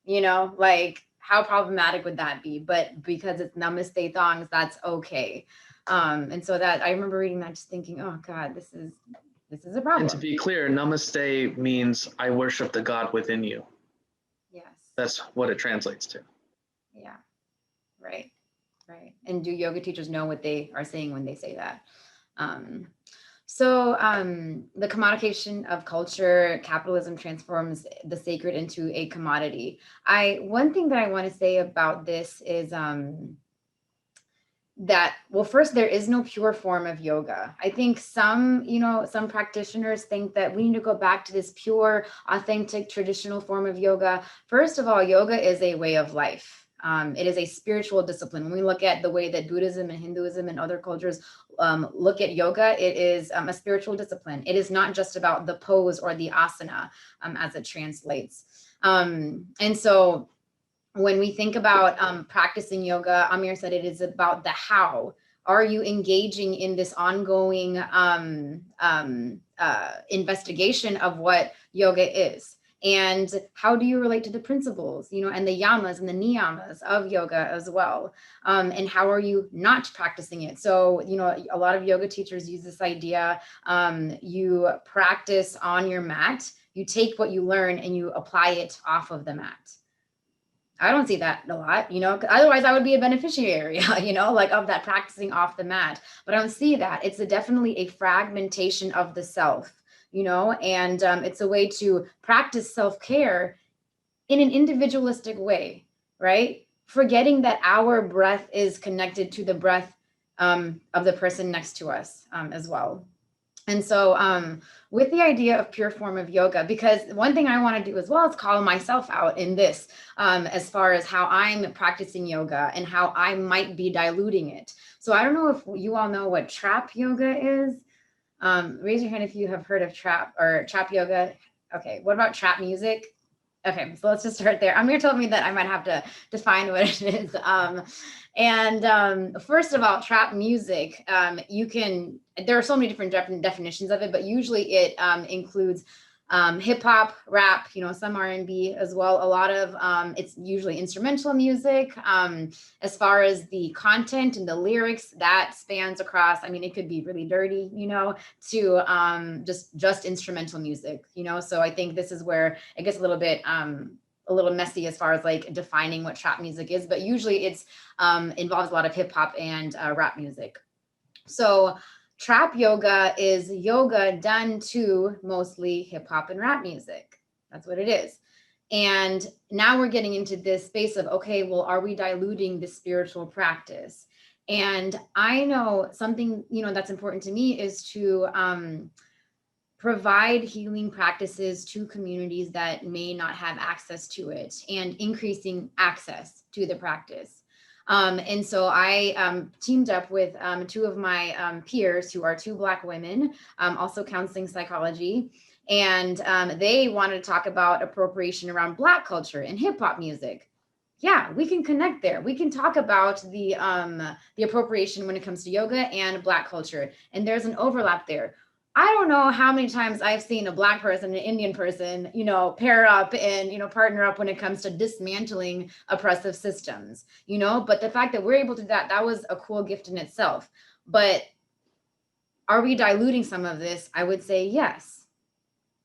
S2: you know, like how problematic would that be? But because it's Namaste thongs, that's okay. And so that I remember reading that, just thinking, oh God, this is a problem.
S1: And to be clear, Namaste means I worship the God within you.
S2: Yes.
S1: That's what it translates to.
S2: Yeah. Right. And do yoga teachers know what they are saying when they say that? So the commodification of culture, capitalism transforms the sacred into a commodity. One thing that I want to say about this is that, well, first, there is no pure form of yoga. I think some practitioners think that we need to go back to this pure, authentic, traditional form of yoga. First of all, yoga is a way of life. It is a spiritual discipline. When we look at the way that Buddhism and Hinduism and other cultures look at yoga, it is a spiritual discipline. It is not just about the pose or the asana as it translates. And so when we think about practicing yoga, Amer said it is about the how. Are you engaging in this ongoing investigation of what yoga is? And how do you relate to the principles, and the yamas and the niyamas of yoga as well? And how are you not practicing it? So, a lot of yoga teachers use this idea. You practice on your mat, you take what you learn and you apply it off of the mat. I don't see that a lot, otherwise I would be a beneficiary, like of that practicing off the mat, but I don't see that. It's definitely a fragmentation of the self, and it's a way to practice self-care in an individualistic way, right? forgetting that our breath is connected to the breath of the person next to us as well. And so with the idea of pure form of yoga, because one thing I want to do as well is call myself out in this as far as how I'm practicing yoga and how I might be diluting it. So I don't know if you all know what trap yoga is. Raise your hand if you have heard of trap yoga. Okay, what about trap music? Okay, so let's just start there. Amir told me that I might have to define what it is. First of all, trap music, there are so many different definitions of it, but usually it includes hip hop, rap, some R&B as well. A lot of it's usually instrumental music. As far as the content and the lyrics, that spans across. I mean, it could be really dirty, to just instrumental music, So I think this is where it gets a little bit a little messy as far as like defining what trap music is, but usually it's involves a lot of hip hop and rap music. So trap yoga is yoga done to mostly hip hop and rap music. That's what it is. And now we're getting into this space of, okay, well, are we diluting the spiritual practice? And I know something, that's important to me is to provide healing practices to communities that may not have access to it and increasing access to the practice. And so I teamed up with two of my peers who are two Black women, also counseling psychology. And they wanted to talk about appropriation around Black culture and hip hop music. Yeah, we can connect there. We can talk about the appropriation when it comes to yoga and Black culture. And there's an overlap there. I don't know how many times I've seen a Black person, an Indian person, pair up and, partner up when it comes to dismantling oppressive systems, but the fact that we're able to do that was a cool gift in itself. But are we diluting some of this? I would say yes.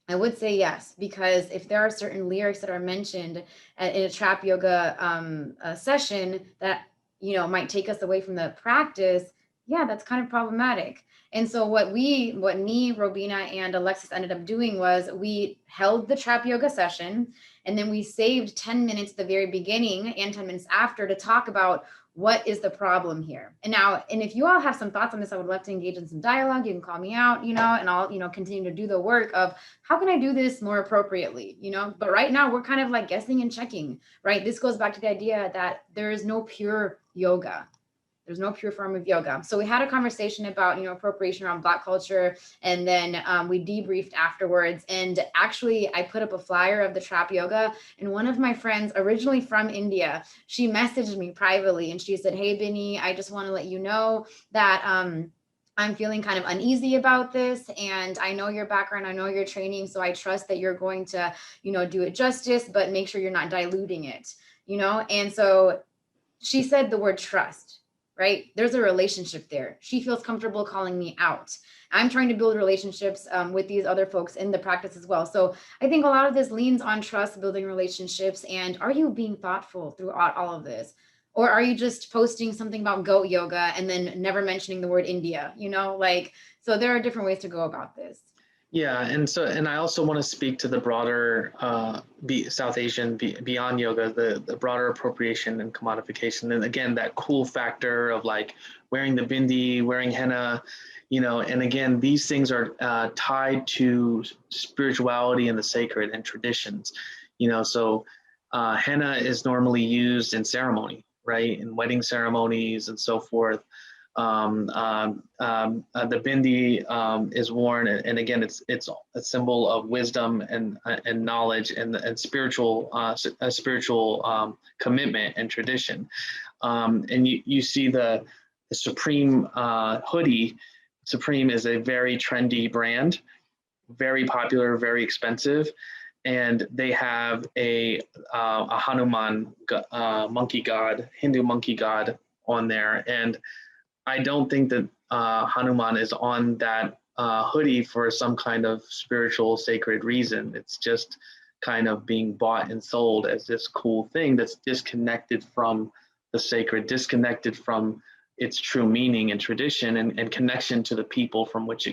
S2: Because if there are certain lyrics that are mentioned in a trap yoga session that, might take us away from the practice, yeah, that's kind of problematic. And so what me, Robina, and Alexis ended up doing was we held the trap yoga session, and then we saved 10 minutes at the very beginning and 10 minutes after to talk about what is the problem here. And if you all have some thoughts on this, I would love to engage in some dialogue. You can call me out, and I'll, continue to do the work of how can I do this more appropriately, But right now we're kind of like guessing and checking, right? This goes back to the idea that there is no pure yoga. There's no pure form of yoga. So we had a conversation about, appropriation around Black culture, and then we debriefed afterwards. And actually, I put up a flyer of the trap yoga, and one of my friends, originally from India, she messaged me privately, and she said, "Hey, Bini, I just want to let you know that I'm feeling kind of uneasy about this, and I know your background, I know your training, so I trust that you're going to, do it justice, but make sure you're not diluting it, And so she said the word trust. Right? There's a relationship there. She feels comfortable calling me out. I'm trying to build relationships with these other folks in the practice as well. So I think a lot of this leans on trust, building relationships. And are you being thoughtful throughout all of this? Or are you just posting something about goat yoga and then never mentioning the word India? So there are different ways to go about this.
S1: Yeah, and I also want to speak to the broader South Asian beyond yoga, the broader appropriation and commodification, and again that cool factor of like wearing the bindi, wearing henna, and again these things are tied to spirituality and the sacred and traditions, So henna is normally used in ceremony, right, in wedding ceremonies and so forth. The bindi is worn, and again, it's a symbol of wisdom and knowledge and spiritual commitment and tradition. And you see the Supreme hoodie. Supreme is a very trendy brand, very popular, very expensive, and they have a Hanuman monkey god, Hindu monkey god on there, and I don't think that Hanuman is on that hoodie for some kind of spiritual sacred reason. It's just kind of being bought and sold as this cool thing that's disconnected from the sacred, disconnected from its true meaning and tradition and connection to the people from which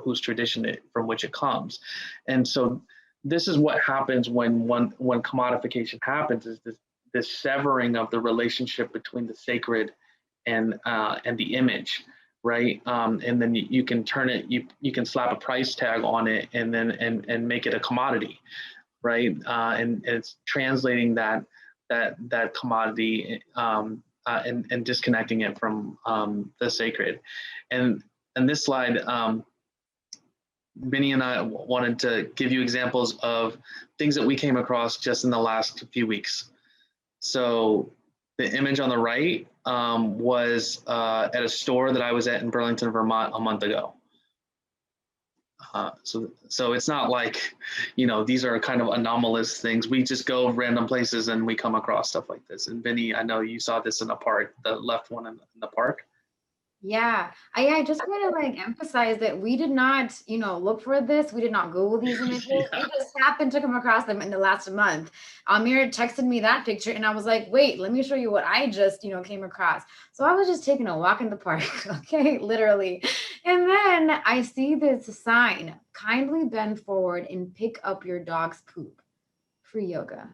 S1: whose tradition from which it comes. And so this is what happens when commodification happens, is this severing of the relationship between the sacred and the image, right? And then you can turn it, you can slap a price tag on it, and then and make it a commodity, right? And it's translating that commodity and disconnecting it from the sacred. And this slide, Bini and I wanted to give you examples of things that we came across just in the last few weeks. So the image on the right was at a store that I was at in Burlington, Vermont a month ago. So it's not like, you know, these are kind of anomalous things. We just go random places and we come across stuff like this. And Bini, I know you saw this in the park, the left one in the park.
S2: Yeah, I just want to like emphasize that we did not, you know, look for this. We did not Google these images.
S1: Yeah.
S2: We just happened to come across them in the last month. Amer texted me that picture and I was like, wait, let me show you what I just, you know, came across. So I was just taking a walk in the park, okay, literally. And then I see this sign, kindly bend forward and pick up your dog's poop, free yoga.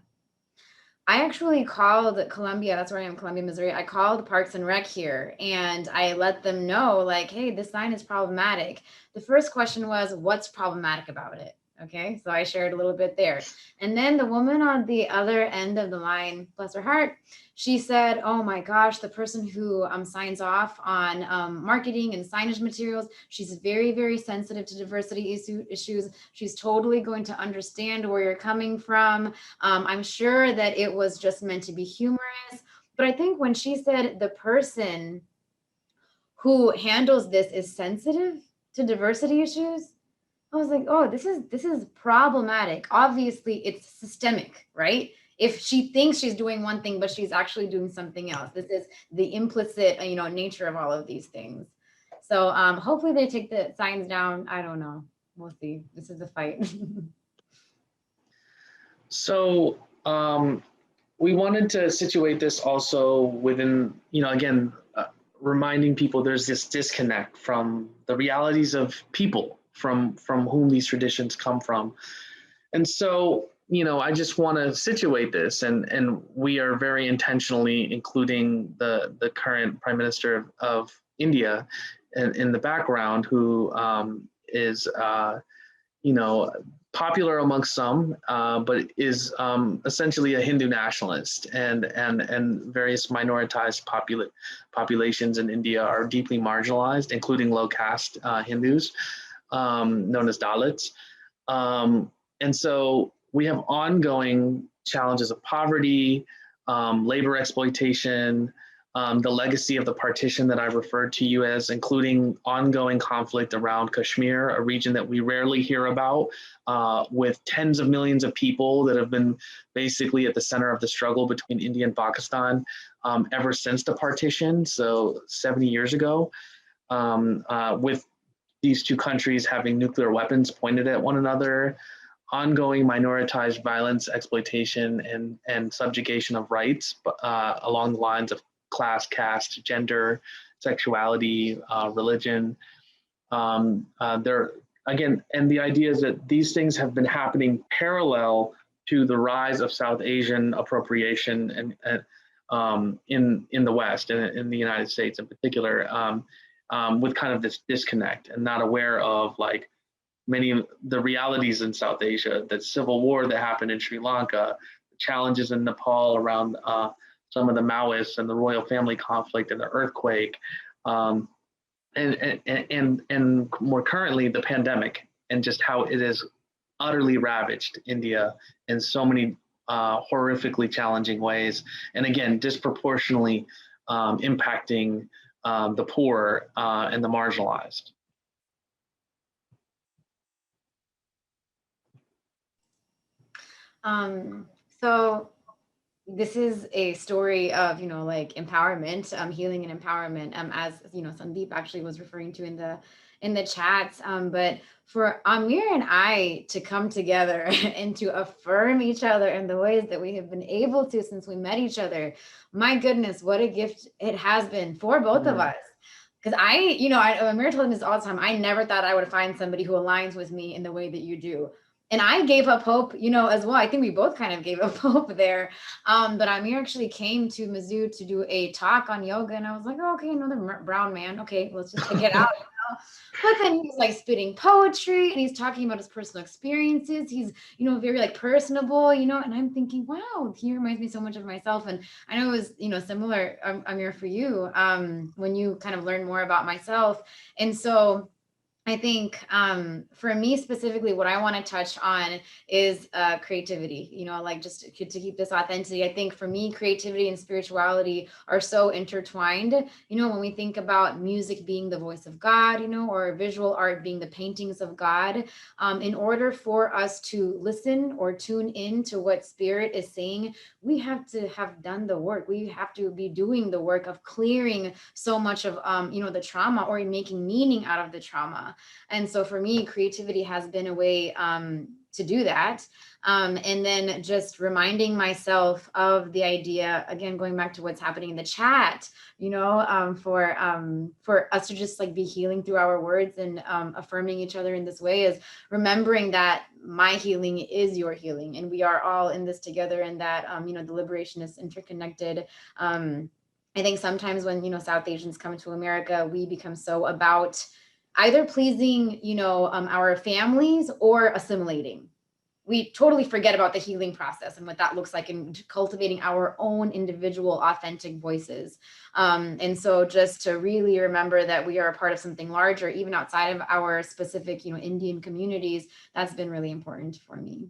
S2: I actually called Columbia, that's where I am, Columbia, Missouri. I called Parks and Rec here and I let them know, like, hey, this sign is problematic. The first question was, what's problematic about it? Okay, so I shared a little bit there. And then the woman on the other end of the line, bless her heart, she said, oh my gosh, the person who signs off on marketing and signage materials, she's very, very sensitive to diversity issues. She's totally going to understand where you're coming from. I'm sure that it was just meant to be humorous. But I think when she said the person who handles this is sensitive to diversity issues, I was like, oh, this is problematic. Obviously, it's systemic, right? If she thinks she's doing one thing, but she's actually doing something else. This is the implicit, you know, nature of all of these things. So hopefully they take the signs down. I don't know. We'll see. This is a fight.
S1: So we wanted to situate this also within, you know, again, reminding people there's this disconnect from the realities of people from whom these traditions come from. And so, you know, I just want to situate this, and we are very intentionally including the current Prime Minister of India in the background, who is, you know, popular amongst some, but is essentially a Hindu nationalist, and various minoritized populations in India are deeply marginalized, including low caste Hindus, known as Dalits. And so we have ongoing challenges of poverty, labor exploitation, the legacy of the partition that I referred to you as, including ongoing conflict around Kashmir, a region that we rarely hear about, with tens of millions of people that have been basically at the center of the struggle between India and Pakistan ever since the partition, so 70 years ago, with these two countries having nuclear weapons pointed at one another, ongoing minoritized violence, exploitation, and subjugation of rights along the lines of class, caste, gender, sexuality, religion. There again, and the idea is that these things have been happening parallel to the rise of South Asian appropriation and in the West and in the United States in particular, with kind of this disconnect and not aware of like many of the realities in South Asia, the civil war that happened in Sri Lanka, the challenges in Nepal around some of the Maoists and the royal family conflict and the earthquake, and more currently the pandemic, and just how it has utterly ravaged India in so many horrifically challenging ways, and again disproportionately impacting the poor and the marginalized.
S2: So this is a story of, you know, like empowerment, healing and empowerment, as, you know, Sandeep actually was referring to in the chats. But for Amer and I to come together and to affirm each other in the ways that we have been able to since we met each other, my goodness, what a gift it has been for both of us. Because Amer told me this all the time, I never thought I would find somebody who aligns with me in the way that you do. And I gave up hope, as well. I think we both kind of gave up hope there. But Amer actually came to Mizzou to do a talk on yoga, and I was like, oh, okay, another brown man. Okay, let's just check it out. But then he's like spitting poetry, and he's talking about his personal experiences. He's, very like personable, and I'm thinking, wow, he reminds me so much of myself. And I know it was, similar, Amer, for you, when you kind of learn more about myself. And so I think for me specifically, what I want to touch on is creativity, like just to keep this authenticity. I think for me, creativity and spirituality are so intertwined. When we think about music being the voice of God, or visual art being the paintings of God, in order for us to listen or tune in to what Spirit is saying, we have to have done the work. We have to be doing the work of clearing so much of, the trauma, or making meaning out of the trauma. And so for me, creativity has been a way to do that. And then just reminding myself of the idea, again, going back to what's happening in the chat, for us to just like be healing through our words and affirming each other in this way, is remembering that my healing is your healing, and we are all in this together, and that, the liberation is interconnected. I think sometimes when, South Asians come to America, we become so about either pleasing, our families or assimilating. We totally forget about the healing process and what that looks like in cultivating our own individual authentic voices. And so just to really remember that we are a part of something larger, even outside of our specific, Indian communities, that's been really important for me.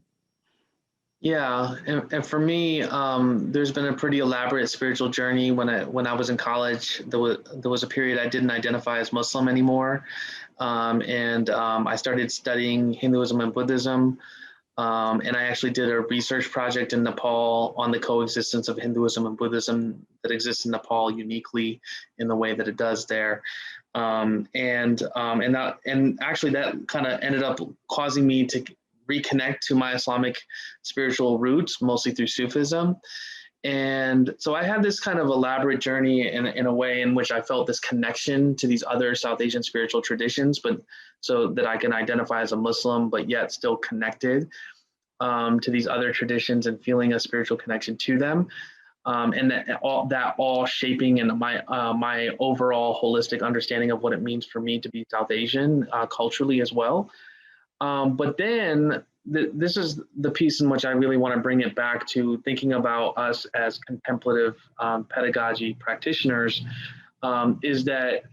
S1: Yeah, and for me, there's been a pretty elaborate spiritual journey. When I was in college, there was a period I didn't identify as Muslim anymore, and I started studying Hinduism and Buddhism, and I actually did a research project in Nepal on the coexistence of Hinduism and Buddhism that exists in Nepal uniquely in the way that it does there. And actually that kind of ended up causing me to reconnect to my Islamic spiritual roots, mostly through Sufism. And so I had this kind of elaborate journey in a way in which I felt this connection to these other South Asian spiritual traditions, but so that I can identify as a Muslim, but yet still connected to these other traditions and feeling a spiritual connection to them. And that all shaping in my overall holistic understanding of what it means for me to be South Asian culturally as well. But then this is the piece in which I really want to bring it back to thinking about us as contemplative pedagogy practitioners, is that,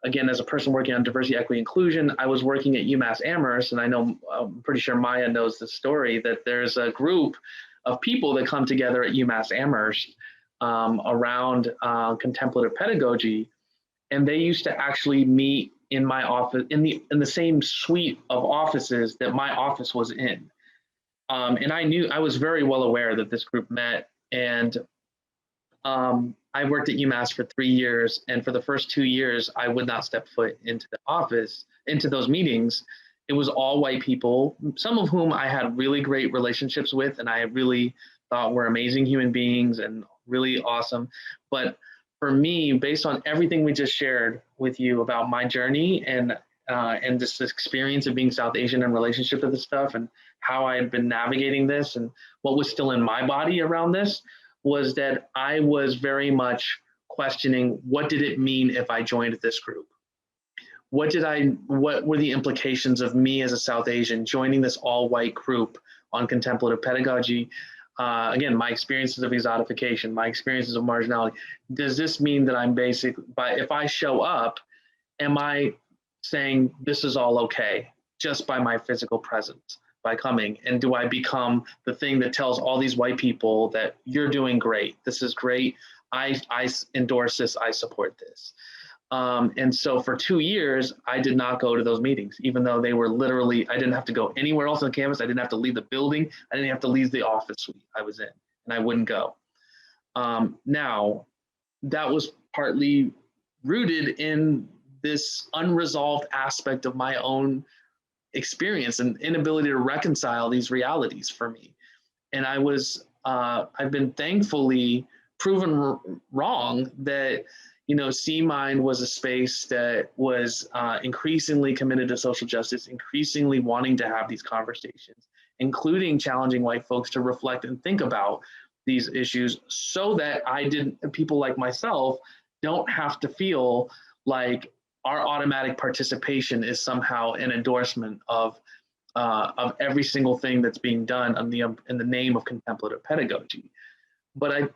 S1: again, as a person working on diversity, equity, inclusion, I was working at UMass Amherst, and I'm pretty sure Maya knows the story, that there's a group of people that come together at UMass Amherst around contemplative pedagogy, and they used to actually meet in my office, in the same suite of offices that my office was in. And I was very well aware that this group met, and I worked at UMass for 3 years, and for the first 2 years, I would not step foot into the office, into those meetings. It was all white people, some of whom I had really great relationships with, and I really thought were amazing human beings and really awesome. But for me, based on everything we just shared with you about my journey and this experience of being South Asian in relationship to this stuff, and how I had been navigating this and what was still in my body around this, was that I was very much questioning, what did it mean if I joined this group? What were the implications of me as a South Asian joining this all white group on contemplative pedagogy? Again, my experiences of exotification, my experiences of marginality. Does this mean that I'm if I show up, am I saying this is all okay just by my physical presence, by coming? And do I become the thing that tells all these white people that you're doing great, this is great, I endorse this, I support this? And so for 2 years, I did not go to those meetings, even though they were literally, I didn't have to go anywhere else on campus. I didn't have to leave the building. I didn't have to leave the office suite I was in, and I wouldn't go. Now, that was partly rooted in this unresolved aspect of my own experience and inability to reconcile these realities for me. And I've been thankfully proven wrong that, C-Mind was a space that was increasingly committed to social justice, increasingly wanting to have these conversations, including challenging white folks to reflect and think about these issues so that people like myself don't have to feel like our automatic participation is somehow an endorsement of every single thing that's being done in the name of contemplative pedagogy. But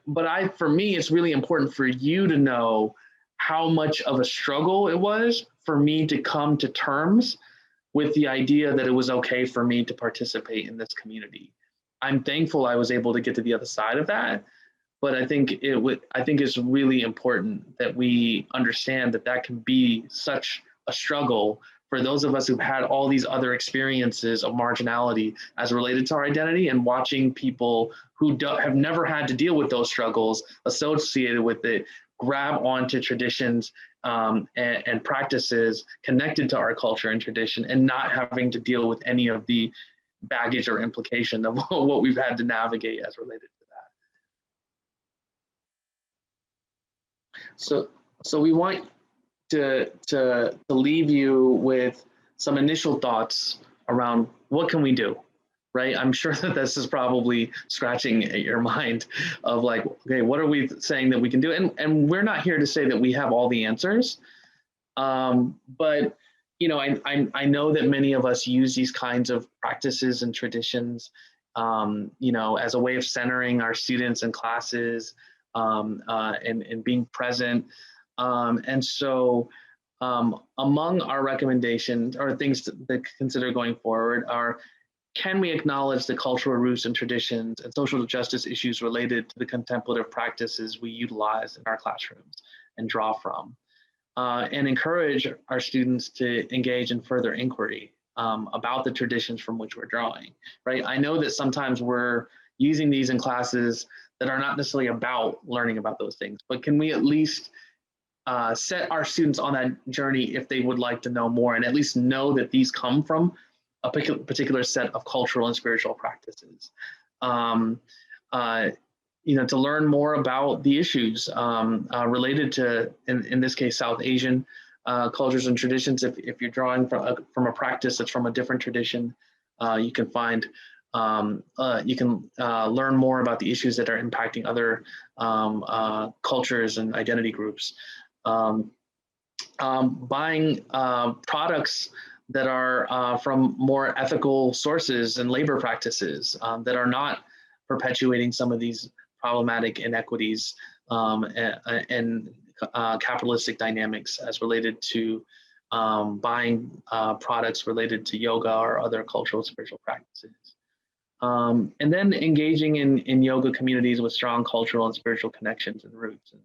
S1: for me, it's really important for you to know how much of a struggle it was for me to come to terms with the idea that it was okay for me to participate in this community. I'm thankful I was able to get to the other side of that, but I think it's really important that we understand that can be such a struggle for those of us who've had all these other experiences of marginality as related to our identity, and watching people who have never had to deal with those struggles associated with it grab onto traditions and practices connected to our culture and tradition, and not having to deal with any of the baggage or implication of what we've had to navigate as related to that. So we want to leave you with some initial thoughts around what can we do, right? I'm sure that this is probably scratching at your mind of like, okay, what are we saying that we can do? And we're not here to say that we have all the answers, but I know that many of us use these kinds of practices and traditions, as a way of centering our students and classes, and being present. And so among our recommendations or things to consider going forward are, can we acknowledge the cultural roots and traditions and social justice issues related to the contemplative practices we utilize in our classrooms and draw from? And encourage our students to engage in further inquiry about the traditions from which we're drawing, right? I know that sometimes we're using these in classes that are not necessarily about learning about those things, but can we at least set our students on that journey if they would like to know more, and at least know that these come from a particular set of cultural and spiritual practices. To learn more about the issues related to, in this case, South Asian cultures and traditions. If you're drawing from a practice that's from a different tradition, you can find, learn more about the issues that are impacting other cultures and identity groups. Buying products that are from more ethical sources and labor practices that are not perpetuating some of these problematic inequities and capitalistic dynamics as related to buying products related to yoga or other cultural spiritual practices. And then engaging in yoga communities with strong cultural and spiritual connections and roots. And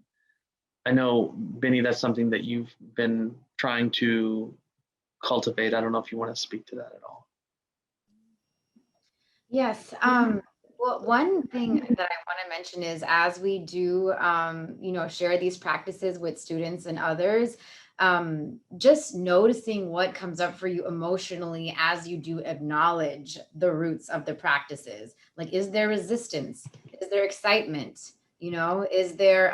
S1: I know, Bini, that's something that you've been trying to cultivate. I don't know if you want to speak to that at all.
S2: Yes. Well, one thing that I want to mention is, as we do, share these practices with students and others, just noticing what comes up for you emotionally as you do acknowledge the roots of the practices. Like, is there resistance? Is there excitement? Is there,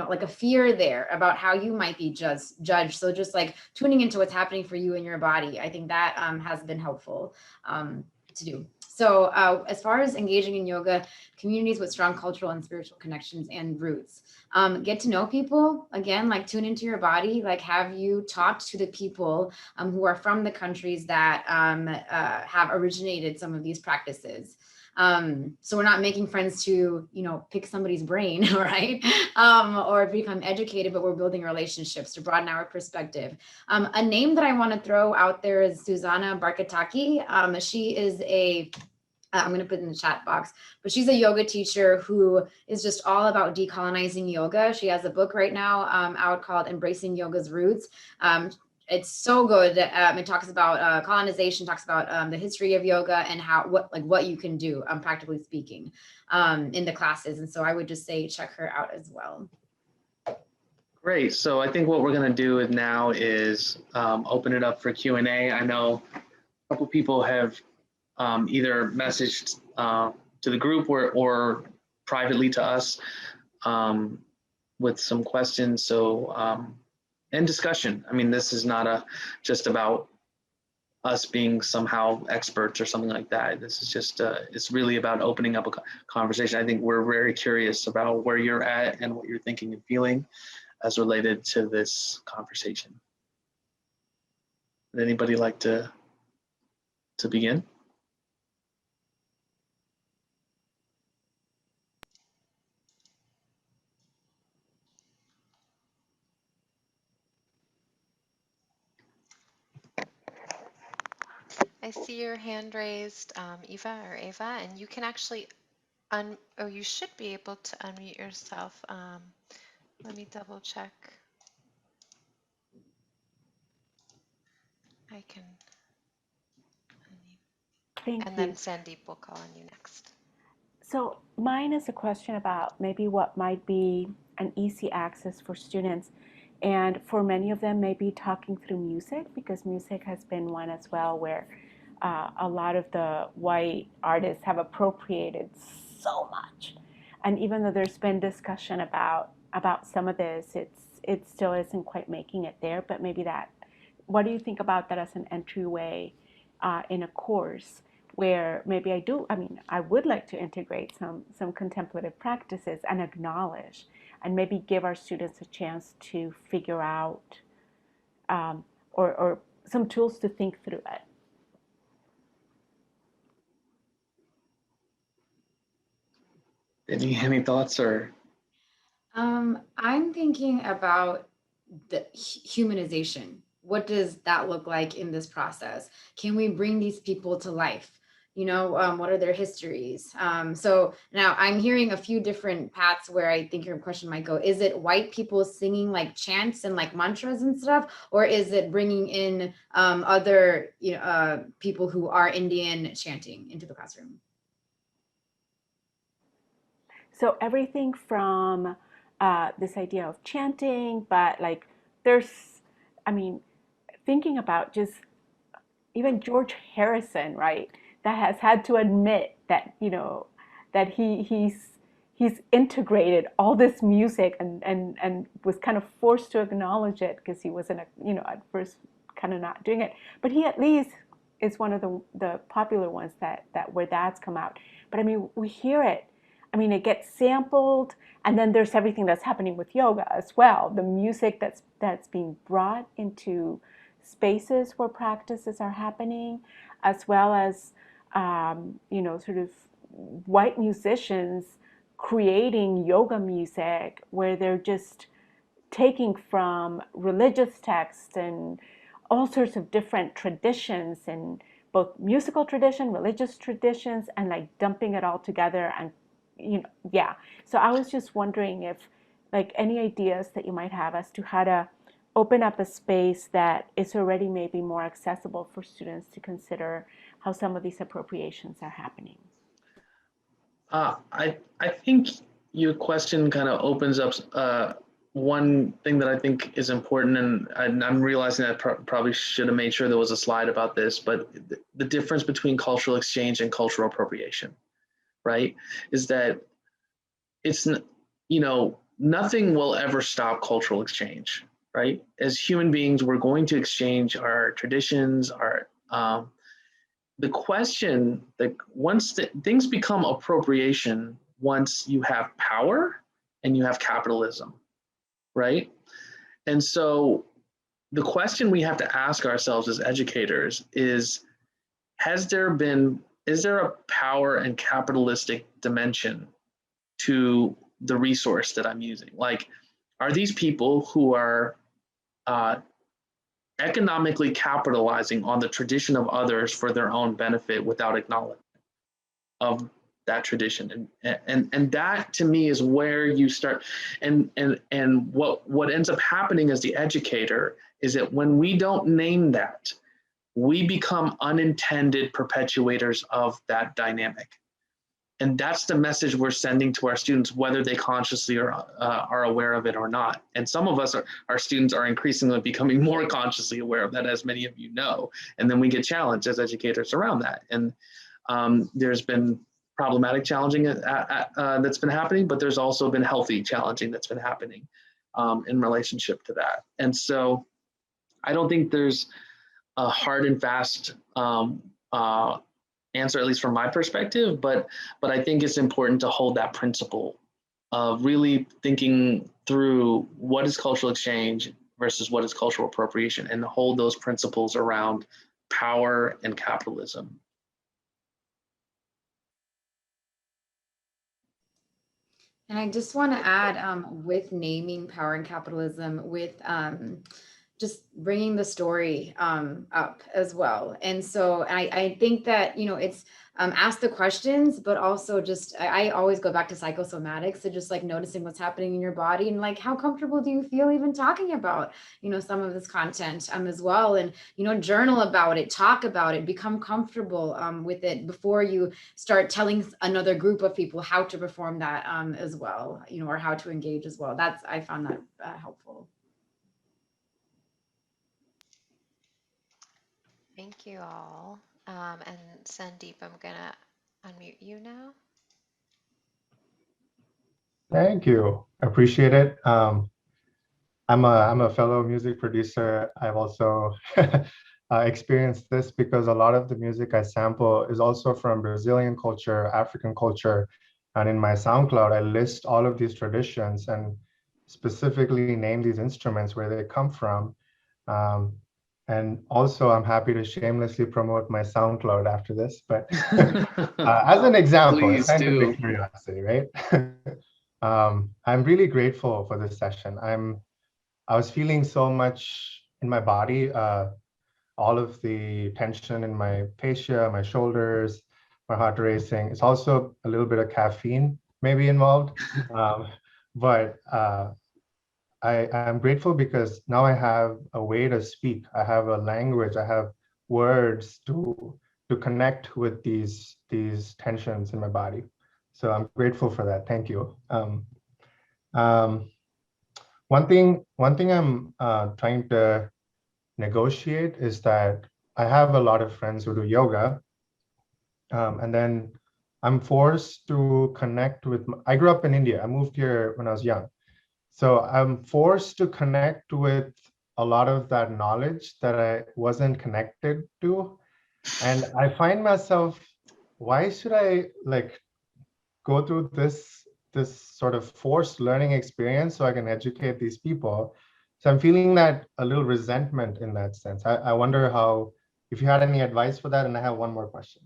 S2: like a fear there about how you might be judged? So just like tuning into what's happening for you in your body, I think that has been helpful to do. So as far as engaging in yoga communities with strong cultural and spiritual connections and roots, get to know people, again, like tune into your body, like have you talked to the people who are from the countries that have originated some of these practices. So we're not making friends to, pick somebody's brain, right? Or become educated, but we're building relationships to broaden our perspective. A name that I want to throw out there is Susanna Barkataki. She is I'm going to put it in the chat box, but she's a yoga teacher who is just all about decolonizing yoga. She has a book right now out called Embracing Yoga's Roots. It's so good. It talks about colonization, talks about the history of yoga and what you can do, practically speaking, in the classes. And so I would just say check her out as well.
S1: Great. So I think what we're going to do now is open it up for Q&A. I know a couple people have either messaged to the group or privately to us. with some questions. So, and discussion. I mean, this is not just about us being somehow experts or something like that. This is just, it's really about opening up a conversation. I think we're very curious about where you're at and what you're thinking and feeling as related to this conversation. Would anybody like to begin?
S3: I see your hand raised, Eva or Ava, and you can actually you should be able to unmute yourself. Let me double check. I can unmute.
S4: Thank
S3: And
S4: you.
S3: then Sandeep will call on you next.
S4: So mine is a question about maybe what might be an easy access for students. And for many of them, maybe talking through music, because music has been one as well where a lot of the white artists have appropriated so much. And even though there's been discussion about some of this, it still isn't quite making it there. But maybe that, what do you think about that as an entryway in a course? Where maybe I would like to integrate some contemplative practices and acknowledge and maybe give our students a chance to figure out or some tools to think through it.
S1: Any thoughts or?
S2: I'm thinking about the humanization. What does that look like in this process? Can we bring these people to life? You know, what are their histories? So now I'm hearing a few different paths where I think your question might go. Is it white people singing like chants and like mantras and stuff? Or is it bringing in other people who are Indian chanting into the classroom?
S4: So everything from this idea of chanting, but like there's, thinking about just even George Harrison, right? That has had to admit that, that he's integrated all this music and was kind of forced to acknowledge it because he wasn't, at first kind of not doing it. But he at least is one of the popular ones that where that's come out. But we hear it. It gets sampled, and then there's everything that's happening with yoga as well. The music that's being brought into spaces where practices are happening, as well as sort of white musicians creating yoga music where they're just taking from religious texts and all sorts of different traditions, and both musical tradition, religious traditions, and like dumping it all together. And so I was just wondering if like any ideas that you might have as to how to open up a space that is already maybe more accessible for students to consider how some of these appropriations are happening.
S1: I think your question kind of opens up one thing that I think is important, and I'm realizing that I probably should have made sure there was a slide about this, but the difference between cultural exchange and cultural appropriation, right, is that it's, nothing will ever stop cultural exchange, right? As human beings, we're going to exchange our traditions, the question, like once things become appropriation, once you have power and you have capitalism, right? And so the question we have to ask ourselves as educators is there a power and capitalistic dimension to the resource that I'm using? Like, are these people who are economically capitalizing on the tradition of others for their own benefit without acknowledgement of that tradition? And that to me is where you start. And what ends up happening as the educator is that when we don't name that, we become unintended perpetuators of that dynamic. And that's the message we're sending to our students, whether they consciously are aware of it or not. And some of us, our students, are increasingly becoming more consciously aware of that, as many of you know. And then we get challenged as educators around that. And there's been problematic challenging that's been happening, but there's also been healthy challenging that's been happening in relationship to that. And so I don't think there's a hard and fast answer, at least from my perspective, but I think it's important to hold that principle of really thinking through what is cultural exchange versus what is cultural appropriation, and hold those principles around power and capitalism.
S2: And I just want to add, with naming power and capitalism, with just bringing the story up as well. And so I think that, you know, it's ask the questions, but also just, I always go back to psychosomatics, so just like noticing what's happening in your body, and like, how comfortable do you feel even talking about, you know, some of this content as well. And, you know, journal about it, talk about it, become comfortable with it before you start telling another group of people how to perform that as well, you know, or how to engage as well. That's, I found that helpful.
S3: Thank you all. And Sandeep, I'm gonna unmute you now.
S5: Thank you. Appreciate it. I'm a fellow music producer. I've also experienced this because a lot of the music I sample is also from Brazilian culture, African culture. And in my SoundCloud, I list all of these traditions and specifically name these instruments where they come from. And also, I'm happy to shamelessly promote my SoundCloud after this, but as an example, it's scientific curiosity, right? I'm really grateful for this session. I was feeling so much in my body, all of the tension in my fascia, my shoulders, my heart racing. It's also a little bit of caffeine maybe involved, but I'm grateful because now I have a way to speak. I have a language. I have words to connect with these tensions in my body. So I'm grateful for that. Thank you. One thing I'm trying to negotiate is that I have a lot of friends who do yoga, and then I'm forced to connect with. I grew up in India. I moved here when I was young. So I'm forced to connect with a lot of that knowledge that I wasn't connected to. And I find myself, why should I like go through this sort of forced learning experience so I can educate these people? So I'm feeling that a little resentment in that sense. I wonder how, if you had any advice for that, and I have one more question.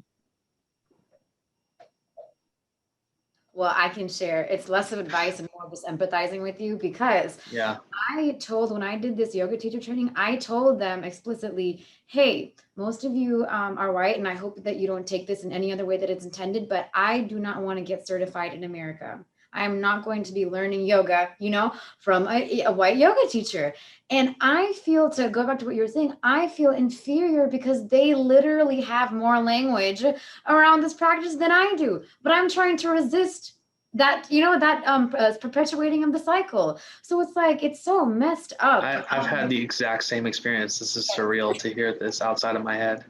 S2: Well, I can share. It's less of advice and more of just empathizing with you, because when I did this yoga teacher training, I told them explicitly, hey, most of you are white, and I hope that you don't take this in any other way that it's intended, but I do not want to get certified in America. I am not going to be learning yoga, you know, from a white yoga teacher. And I feel, to go back to what you were saying, I feel inferior because they literally have more language around this practice than I do. But I'm trying to resist that, you know, that perpetuating of the cycle. So it's like, it's so messed up.
S1: I've had the exact same experience. This is surreal to hear this outside of my head.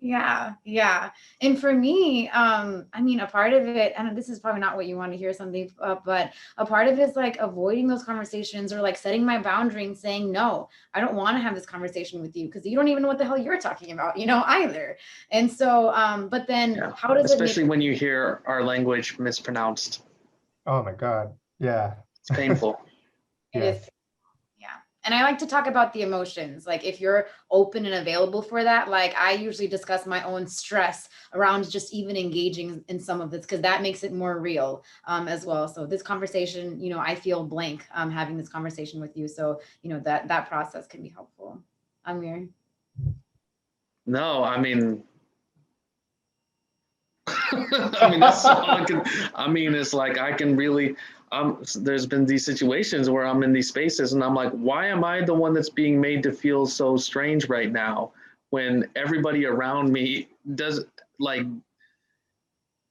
S2: Yeah. And for me, I mean, a part of it, and this is probably not what you want to hear, something, but a part of it is like avoiding those conversations, or like setting my boundary and saying, no, I don't want to have this conversation with you because you don't even know what the hell you're talking about, you know, either. And so, but then how does
S1: especially when you hear our language mispronounced?
S5: Oh my God. Yeah.
S1: It's painful.
S2: It is. And I like to talk about the emotions. Like if you're open and available for that, like I usually discuss my own stress around just even engaging in some of this, because that makes it more real as well. So this conversation, you know, I feel blank having this conversation with you. So, you know, that process can be helpful. Amer?
S1: No, I mean, that's all I can, I mean, it's like I can really, there's been these situations where I'm in these spaces and I'm like, why am I the one that's being made to feel so strange right now when everybody around me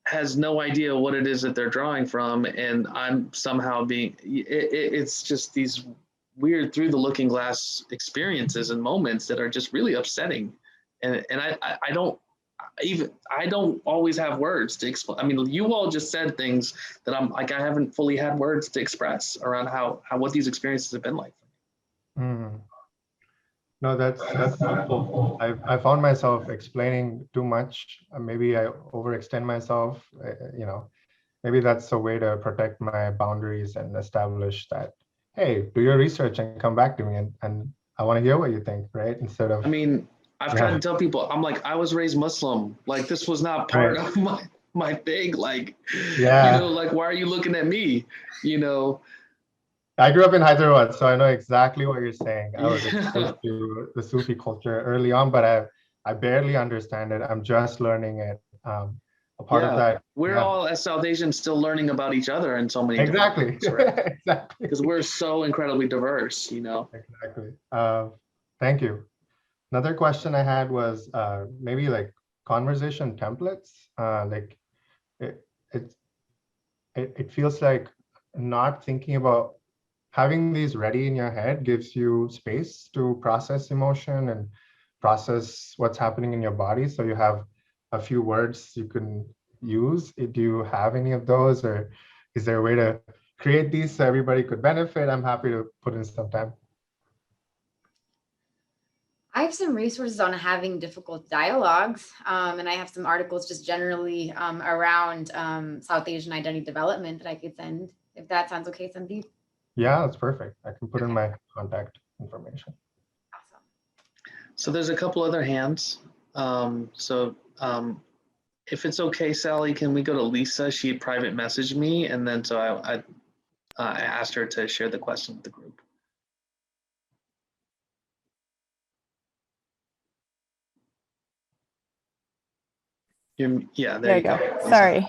S1: has no idea what it is that they're drawing from, and I'm somehow being, it's just these weird through the looking glass experiences and moments that are just really upsetting. And I don't I don't always have words to explain. I mean, you all just said things that I'm like, I haven't fully had words to express around how what these experiences have been like.
S5: Mm. No, that's helpful. I found myself explaining too much. Maybe I overextend myself. You know, maybe that's a way to protect my boundaries and establish that, hey, do your research and come back to me, and I want to hear what you think, right? Instead of,
S1: I mean, I've tried to tell people, I'm like, I was raised Muslim. Like, this was not part of my thing. Like, you know, like, why are you looking at me? You know,
S5: I grew up in Hyderabad, so I know exactly what you're saying. I was exposed to the Sufi culture early on, but I barely understand it. I'm just learning it. A part of that.
S1: We're all as South Asians still learning about each other in so many
S5: exactly
S1: different ways, right?
S5: exactly,
S1: because we're so incredibly diverse, you know.
S5: Exactly. Thank you. Another question I had was maybe like conversation templates. Like it feels like not thinking about having these ready in your head gives you space to process emotion and process what's happening in your body. So you have a few words you can use. Do you have any of those, or is there a way to create these so everybody could benefit? I'm happy to put in some time.
S2: I have some resources on having difficult dialogues, and I have some articles just generally around South Asian identity development that I could send, if that sounds okay, Sandeep.
S5: Yeah, that's perfect. I can put in my contact information.
S2: Awesome.
S1: So there's a couple other hands. If it's okay, Sally, can we go to Lisa? She private messaged me, and then so I asked her to share the question with the group. Yeah, there you go.
S4: Sorry.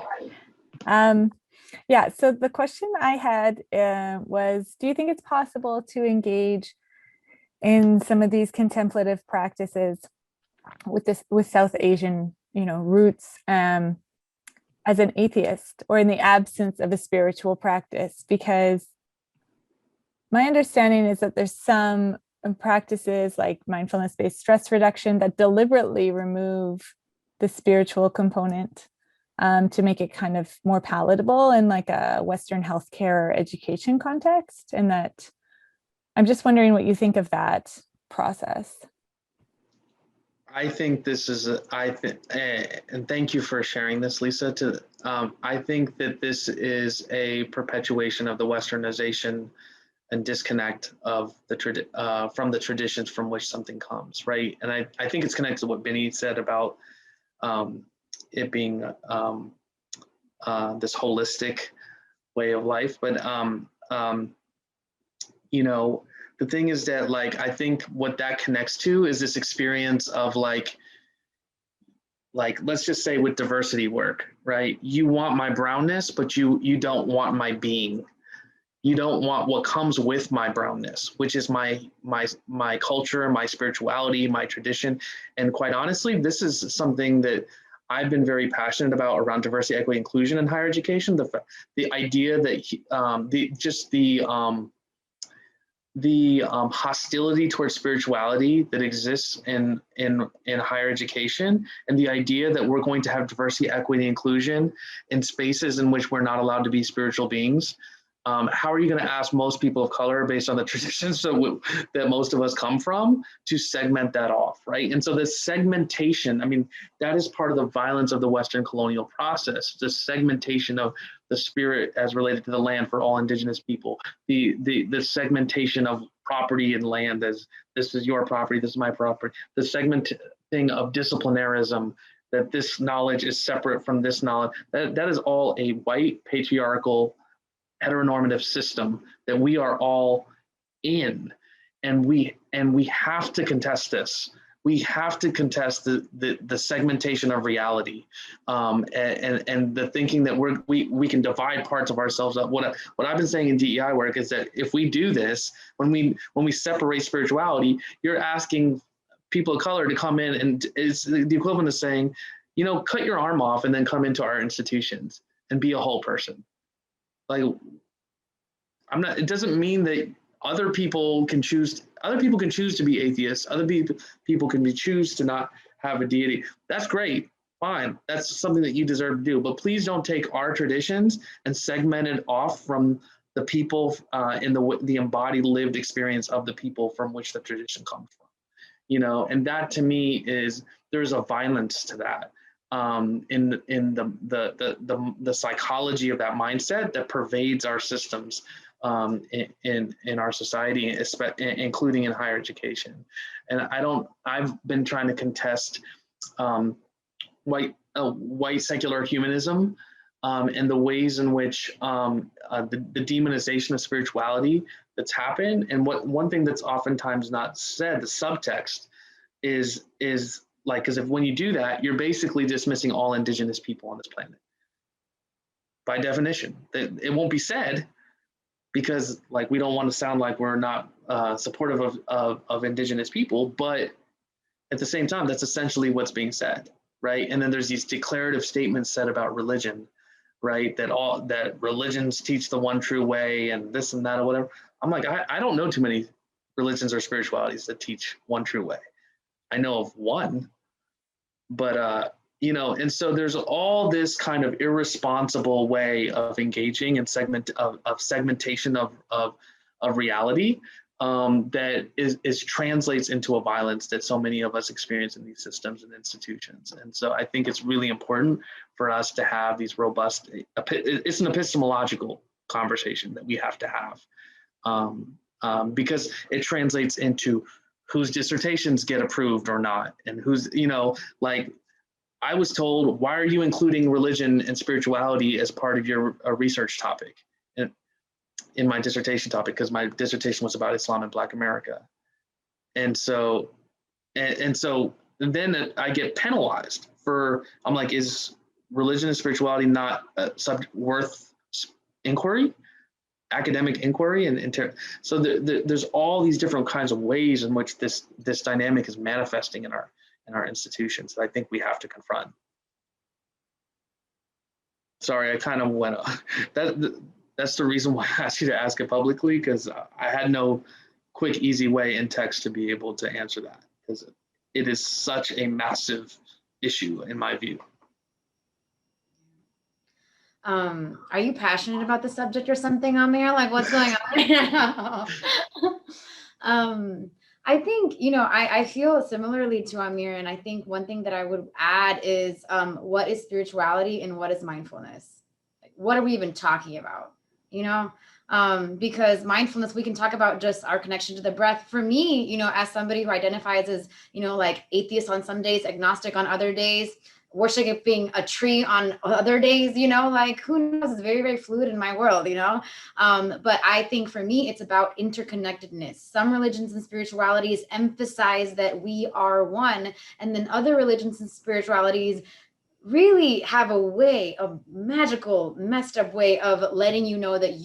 S4: Yeah, so the question I had was, do you think it's possible to engage in some of these contemplative practices with South Asian, roots as an atheist or in the absence of a spiritual practice? Because my understanding is that there's some practices like mindfulness-based stress reduction that deliberately remove the spiritual component to make it kind of more palatable in like a Western healthcare or education context. And that I'm just wondering what you think of that process.
S1: I think this is, and thank you for sharing this, Lisa. I think that this is a perpetuation of the Westernization and disconnect of from the traditions from which something comes, right? And I think it's connected to what Bini said about it being this holistic way of life. But the thing is that, like, I think what that connects to is this experience of like let's just say with diversity work, right? You want my brownness, but you don't want my being. You don't want what comes with my brownness, which is my culture, my spirituality, my tradition. And quite honestly, this is something that I've been very passionate about around diversity, equity, inclusion in higher education. The idea that the hostility towards spirituality that exists in higher education, and the idea that we're going to have diversity, equity, inclusion in spaces in which we're not allowed to be spiritual beings. How are you going to ask most people of color, based on the traditions that most of us come from, to segment that off, right? And so this segmentation, I mean, that is part of the violence of the Western colonial process, the segmentation of the spirit as related to the land for all indigenous people, the segmentation of property and land as this is your property, this is my property, the segmenting of disciplinarism, that this knowledge is separate from this knowledge. That is all a white patriarchal heteronormative system that we are all in, and we have to contest this. We have to contest the segmentation of reality, and the thinking that we can divide parts of ourselves up. What I've been saying in DEI work is that if we do this, when we separate spirituality, you're asking people of color to come in, and it's the equivalent of saying, cut your arm off and then come into our institutions and be a whole person. Like, it doesn't mean that other people can choose to be atheists. Other people can choose to not have a deity. That's great. fine, that's something that you deserve to do. But please don't take our traditions and segment it off from the people in the embodied lived experience of the people from which the tradition comes from. You know, and that to me is, there's a violence to that in the psychology of that mindset that pervades our systems in our society, including in higher education. And I've been trying to contest white secular humanism and the ways in which the demonization of spirituality that's happened. And one thing that's oftentimes not said, the subtext is like, because if when you do that, you're basically dismissing all indigenous people on this planet. By definition, it won't be said, because like we don't want to sound like we're not supportive of indigenous people, but at the same time, that's essentially what's being said, right? And then there's these declarative statements said about religion, right? That religions teach the one true way and this and that or whatever. I'm like, I don't know too many religions or spiritualities that teach one true way. I know of one, but you know, and so there's all this kind of irresponsible way of engaging and segmentation of reality that translates into a violence that so many of us experience in these systems and institutions. And so I think it's really important for us to have these robust, it's an epistemological conversation that we have to have because it translates into whose dissertations get approved or not, and who's, you know, like I was told, why are you including religion and spirituality as part of your research topic in my dissertation topic? Because my dissertation was about Islam in Black America. And so, and then I get penalized for, I'm like, is religion and spirituality not worth inquiry? Academic inquiry so there's all these different kinds of ways in which this dynamic is manifesting in our institutions that I think we have to confront. Sorry, I kind of went that's the reason why I asked you to ask it publicly, because I had no quick, easy way in text to be able to answer that, because it is such a massive issue in my view.
S2: Are you passionate about the subject or something, Amer? Like, what's going on right now? I think, you know, I feel similarly to Amer, and I think one thing that I would add is what is spirituality and what is mindfulness? Like, what are we even talking about? You know, because mindfulness, we can talk about just our connection to the breath. For me, you know, as somebody who identifies as, you know, like atheist on some days, agnostic on other days, worshiping a tree on other days, you know, like who knows, it's very, very fluid in my world, you know. But I think for me, it's about interconnectedness. Some religions and spiritualities emphasize that we are one, and then other religions and spiritualities really have a way, a magical, messed up way of letting you know that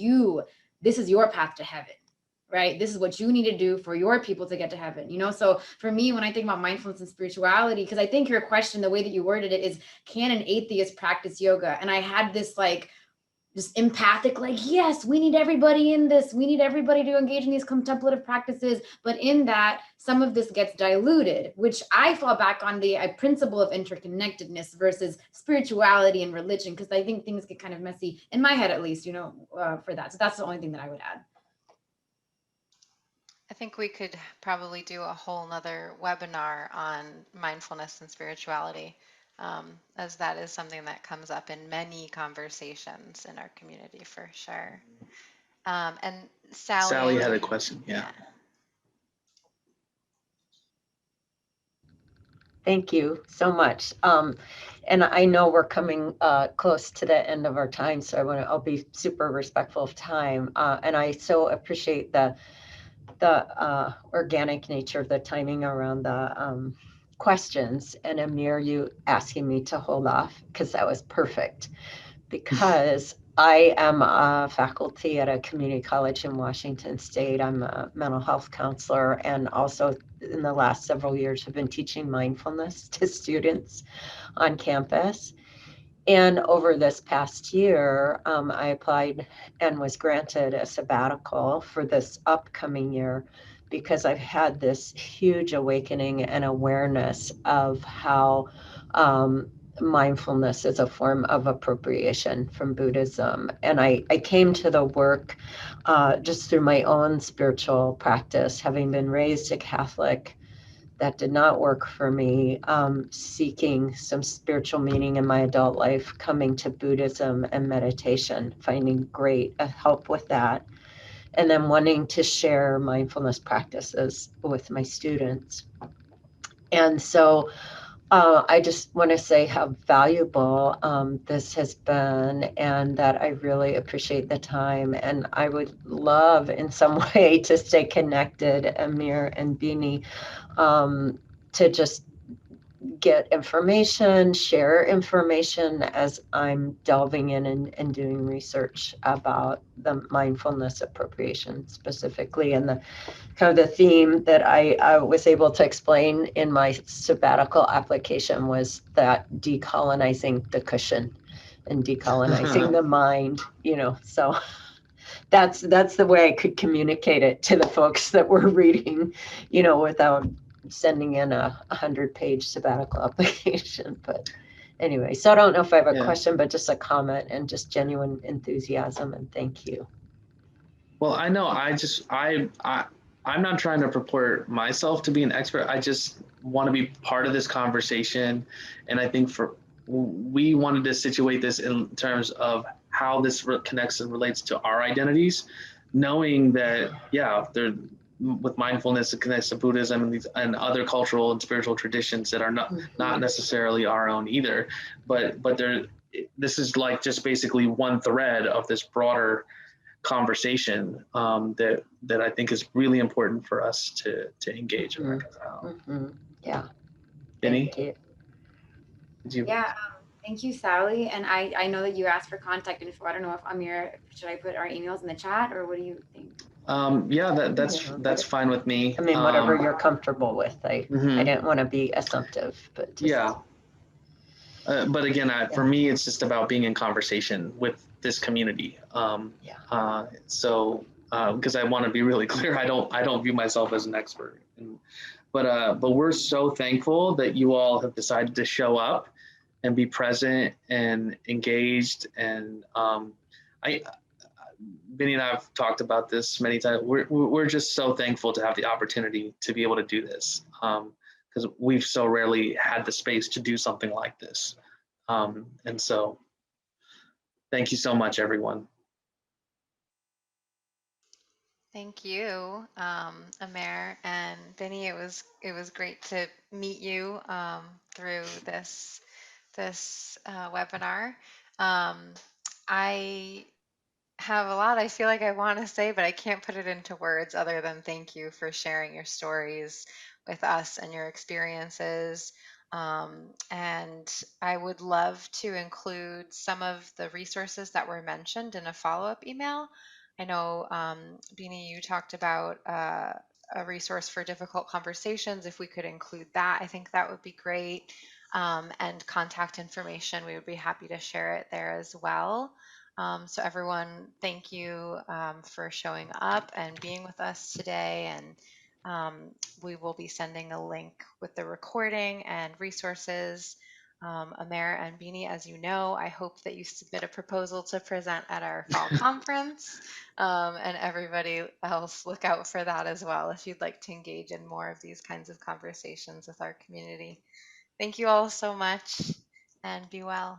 S2: this is your path to heaven. Right? This is what you need to do for your people to get to heaven, you know? So for me, when I think about mindfulness and spirituality, because I think your question, the way that you worded it is, can an atheist practice yoga? And I had this like, just empathic, like, yes, we need everybody in this. We need everybody to engage in these contemplative practices. But in that, some of this gets diluted, which I fall back on the principle of interconnectedness versus spirituality and religion, because I think things get kind of messy in my head, at least, you know, for that. So that's the only thing that I would add.
S3: I think we could probably do a whole nother webinar on mindfulness and spirituality, as that is something that comes up in many conversations in our community for sure. And
S1: Sally had a question, yeah.
S6: Thank you so much. And I know we're coming close to the end of our time, so I'll be super respectful of time. And I so appreciate the organic nature of the timing around the questions, and Amer, you asking me to hold off, because that was perfect, because I am a faculty at a community college in Washington State. I'm a mental health counselor, and also in the last several years have been teaching mindfulness to students on campus. And over this past year, I applied and was granted a sabbatical for this upcoming year, because I've had this huge awakening and awareness of how mindfulness as a form of appropriation from Buddhism. And I came to the work just through my own spiritual practice, having been raised a Catholic. That did not work for me. Seeking some spiritual meaning in my adult life, coming to Buddhism and meditation, finding great help with that, and then wanting to share mindfulness practices with my students. And so I just want to say how valuable this has been, and that I really appreciate the time. And I would love in some way to stay connected, Amer and Bini, to just get information, share information as I'm delving in and doing research about the mindfulness appropriation specifically. And the kind of the theme that I was able to explain in my sabbatical application was that decolonizing the cushion and decolonizing the mind, so that's the way I could communicate it to the folks that were reading, without sending in a 100-page sabbatical application. But anyway, so I don't know if I have a question, but just a comment and just genuine enthusiasm, and thank you.
S1: Well, I know I'm not trying to purport myself to be an expert. I just want to be part of this conversation. And I think we wanted to situate this in terms of how this connects and relates to our identities, knowing that, with mindfulness, it connects to Buddhism and other cultural and spiritual traditions that are not necessarily our own either. But this is like just basically one thread of this broader conversation that I think is really important for us to engage in.
S6: Yeah.
S1: Bini?
S6: Thank you.
S2: Yeah, thank you, Sally. And I know that you asked for contact info. I don't know if Amer, should I put our emails in the chat, or what do you think?
S1: That's fine with me.
S6: I mean, whatever you're comfortable with. I didn't want to be assumptive, but just,
S1: but again, for me, it's just about being in conversation with this community. So because I want to be really clear, I don't view myself as an expert. But we're so thankful that you all have decided to show up and be present and engaged. And Bini and I have talked about this many times. We're just so thankful to have the opportunity to be able to do this, because we've so rarely had the space to do something like this. And so thank you so much, everyone.
S3: Thank you, Amer and Bini. It was great to meet you through this webinar. I have a lot I feel like I want to say, but I can't put it into words other than thank you for sharing your stories with us and your experiences. And I would love to include some of the resources that were mentioned in a follow-up email. I know, Bini, you talked about a resource for difficult conversations. If we could include that, I think that would be great. And contact information, we would be happy to share it there as well. So everyone, thank you for showing up and being with us today. And we will be sending a link with the recording and resources. Amer and Bini, as you know, I hope that you submit a proposal to present at our fall conference. And everybody else, look out for that as well if you'd like to engage in more of these kinds of conversations with our community. Thank you all so much, and be well.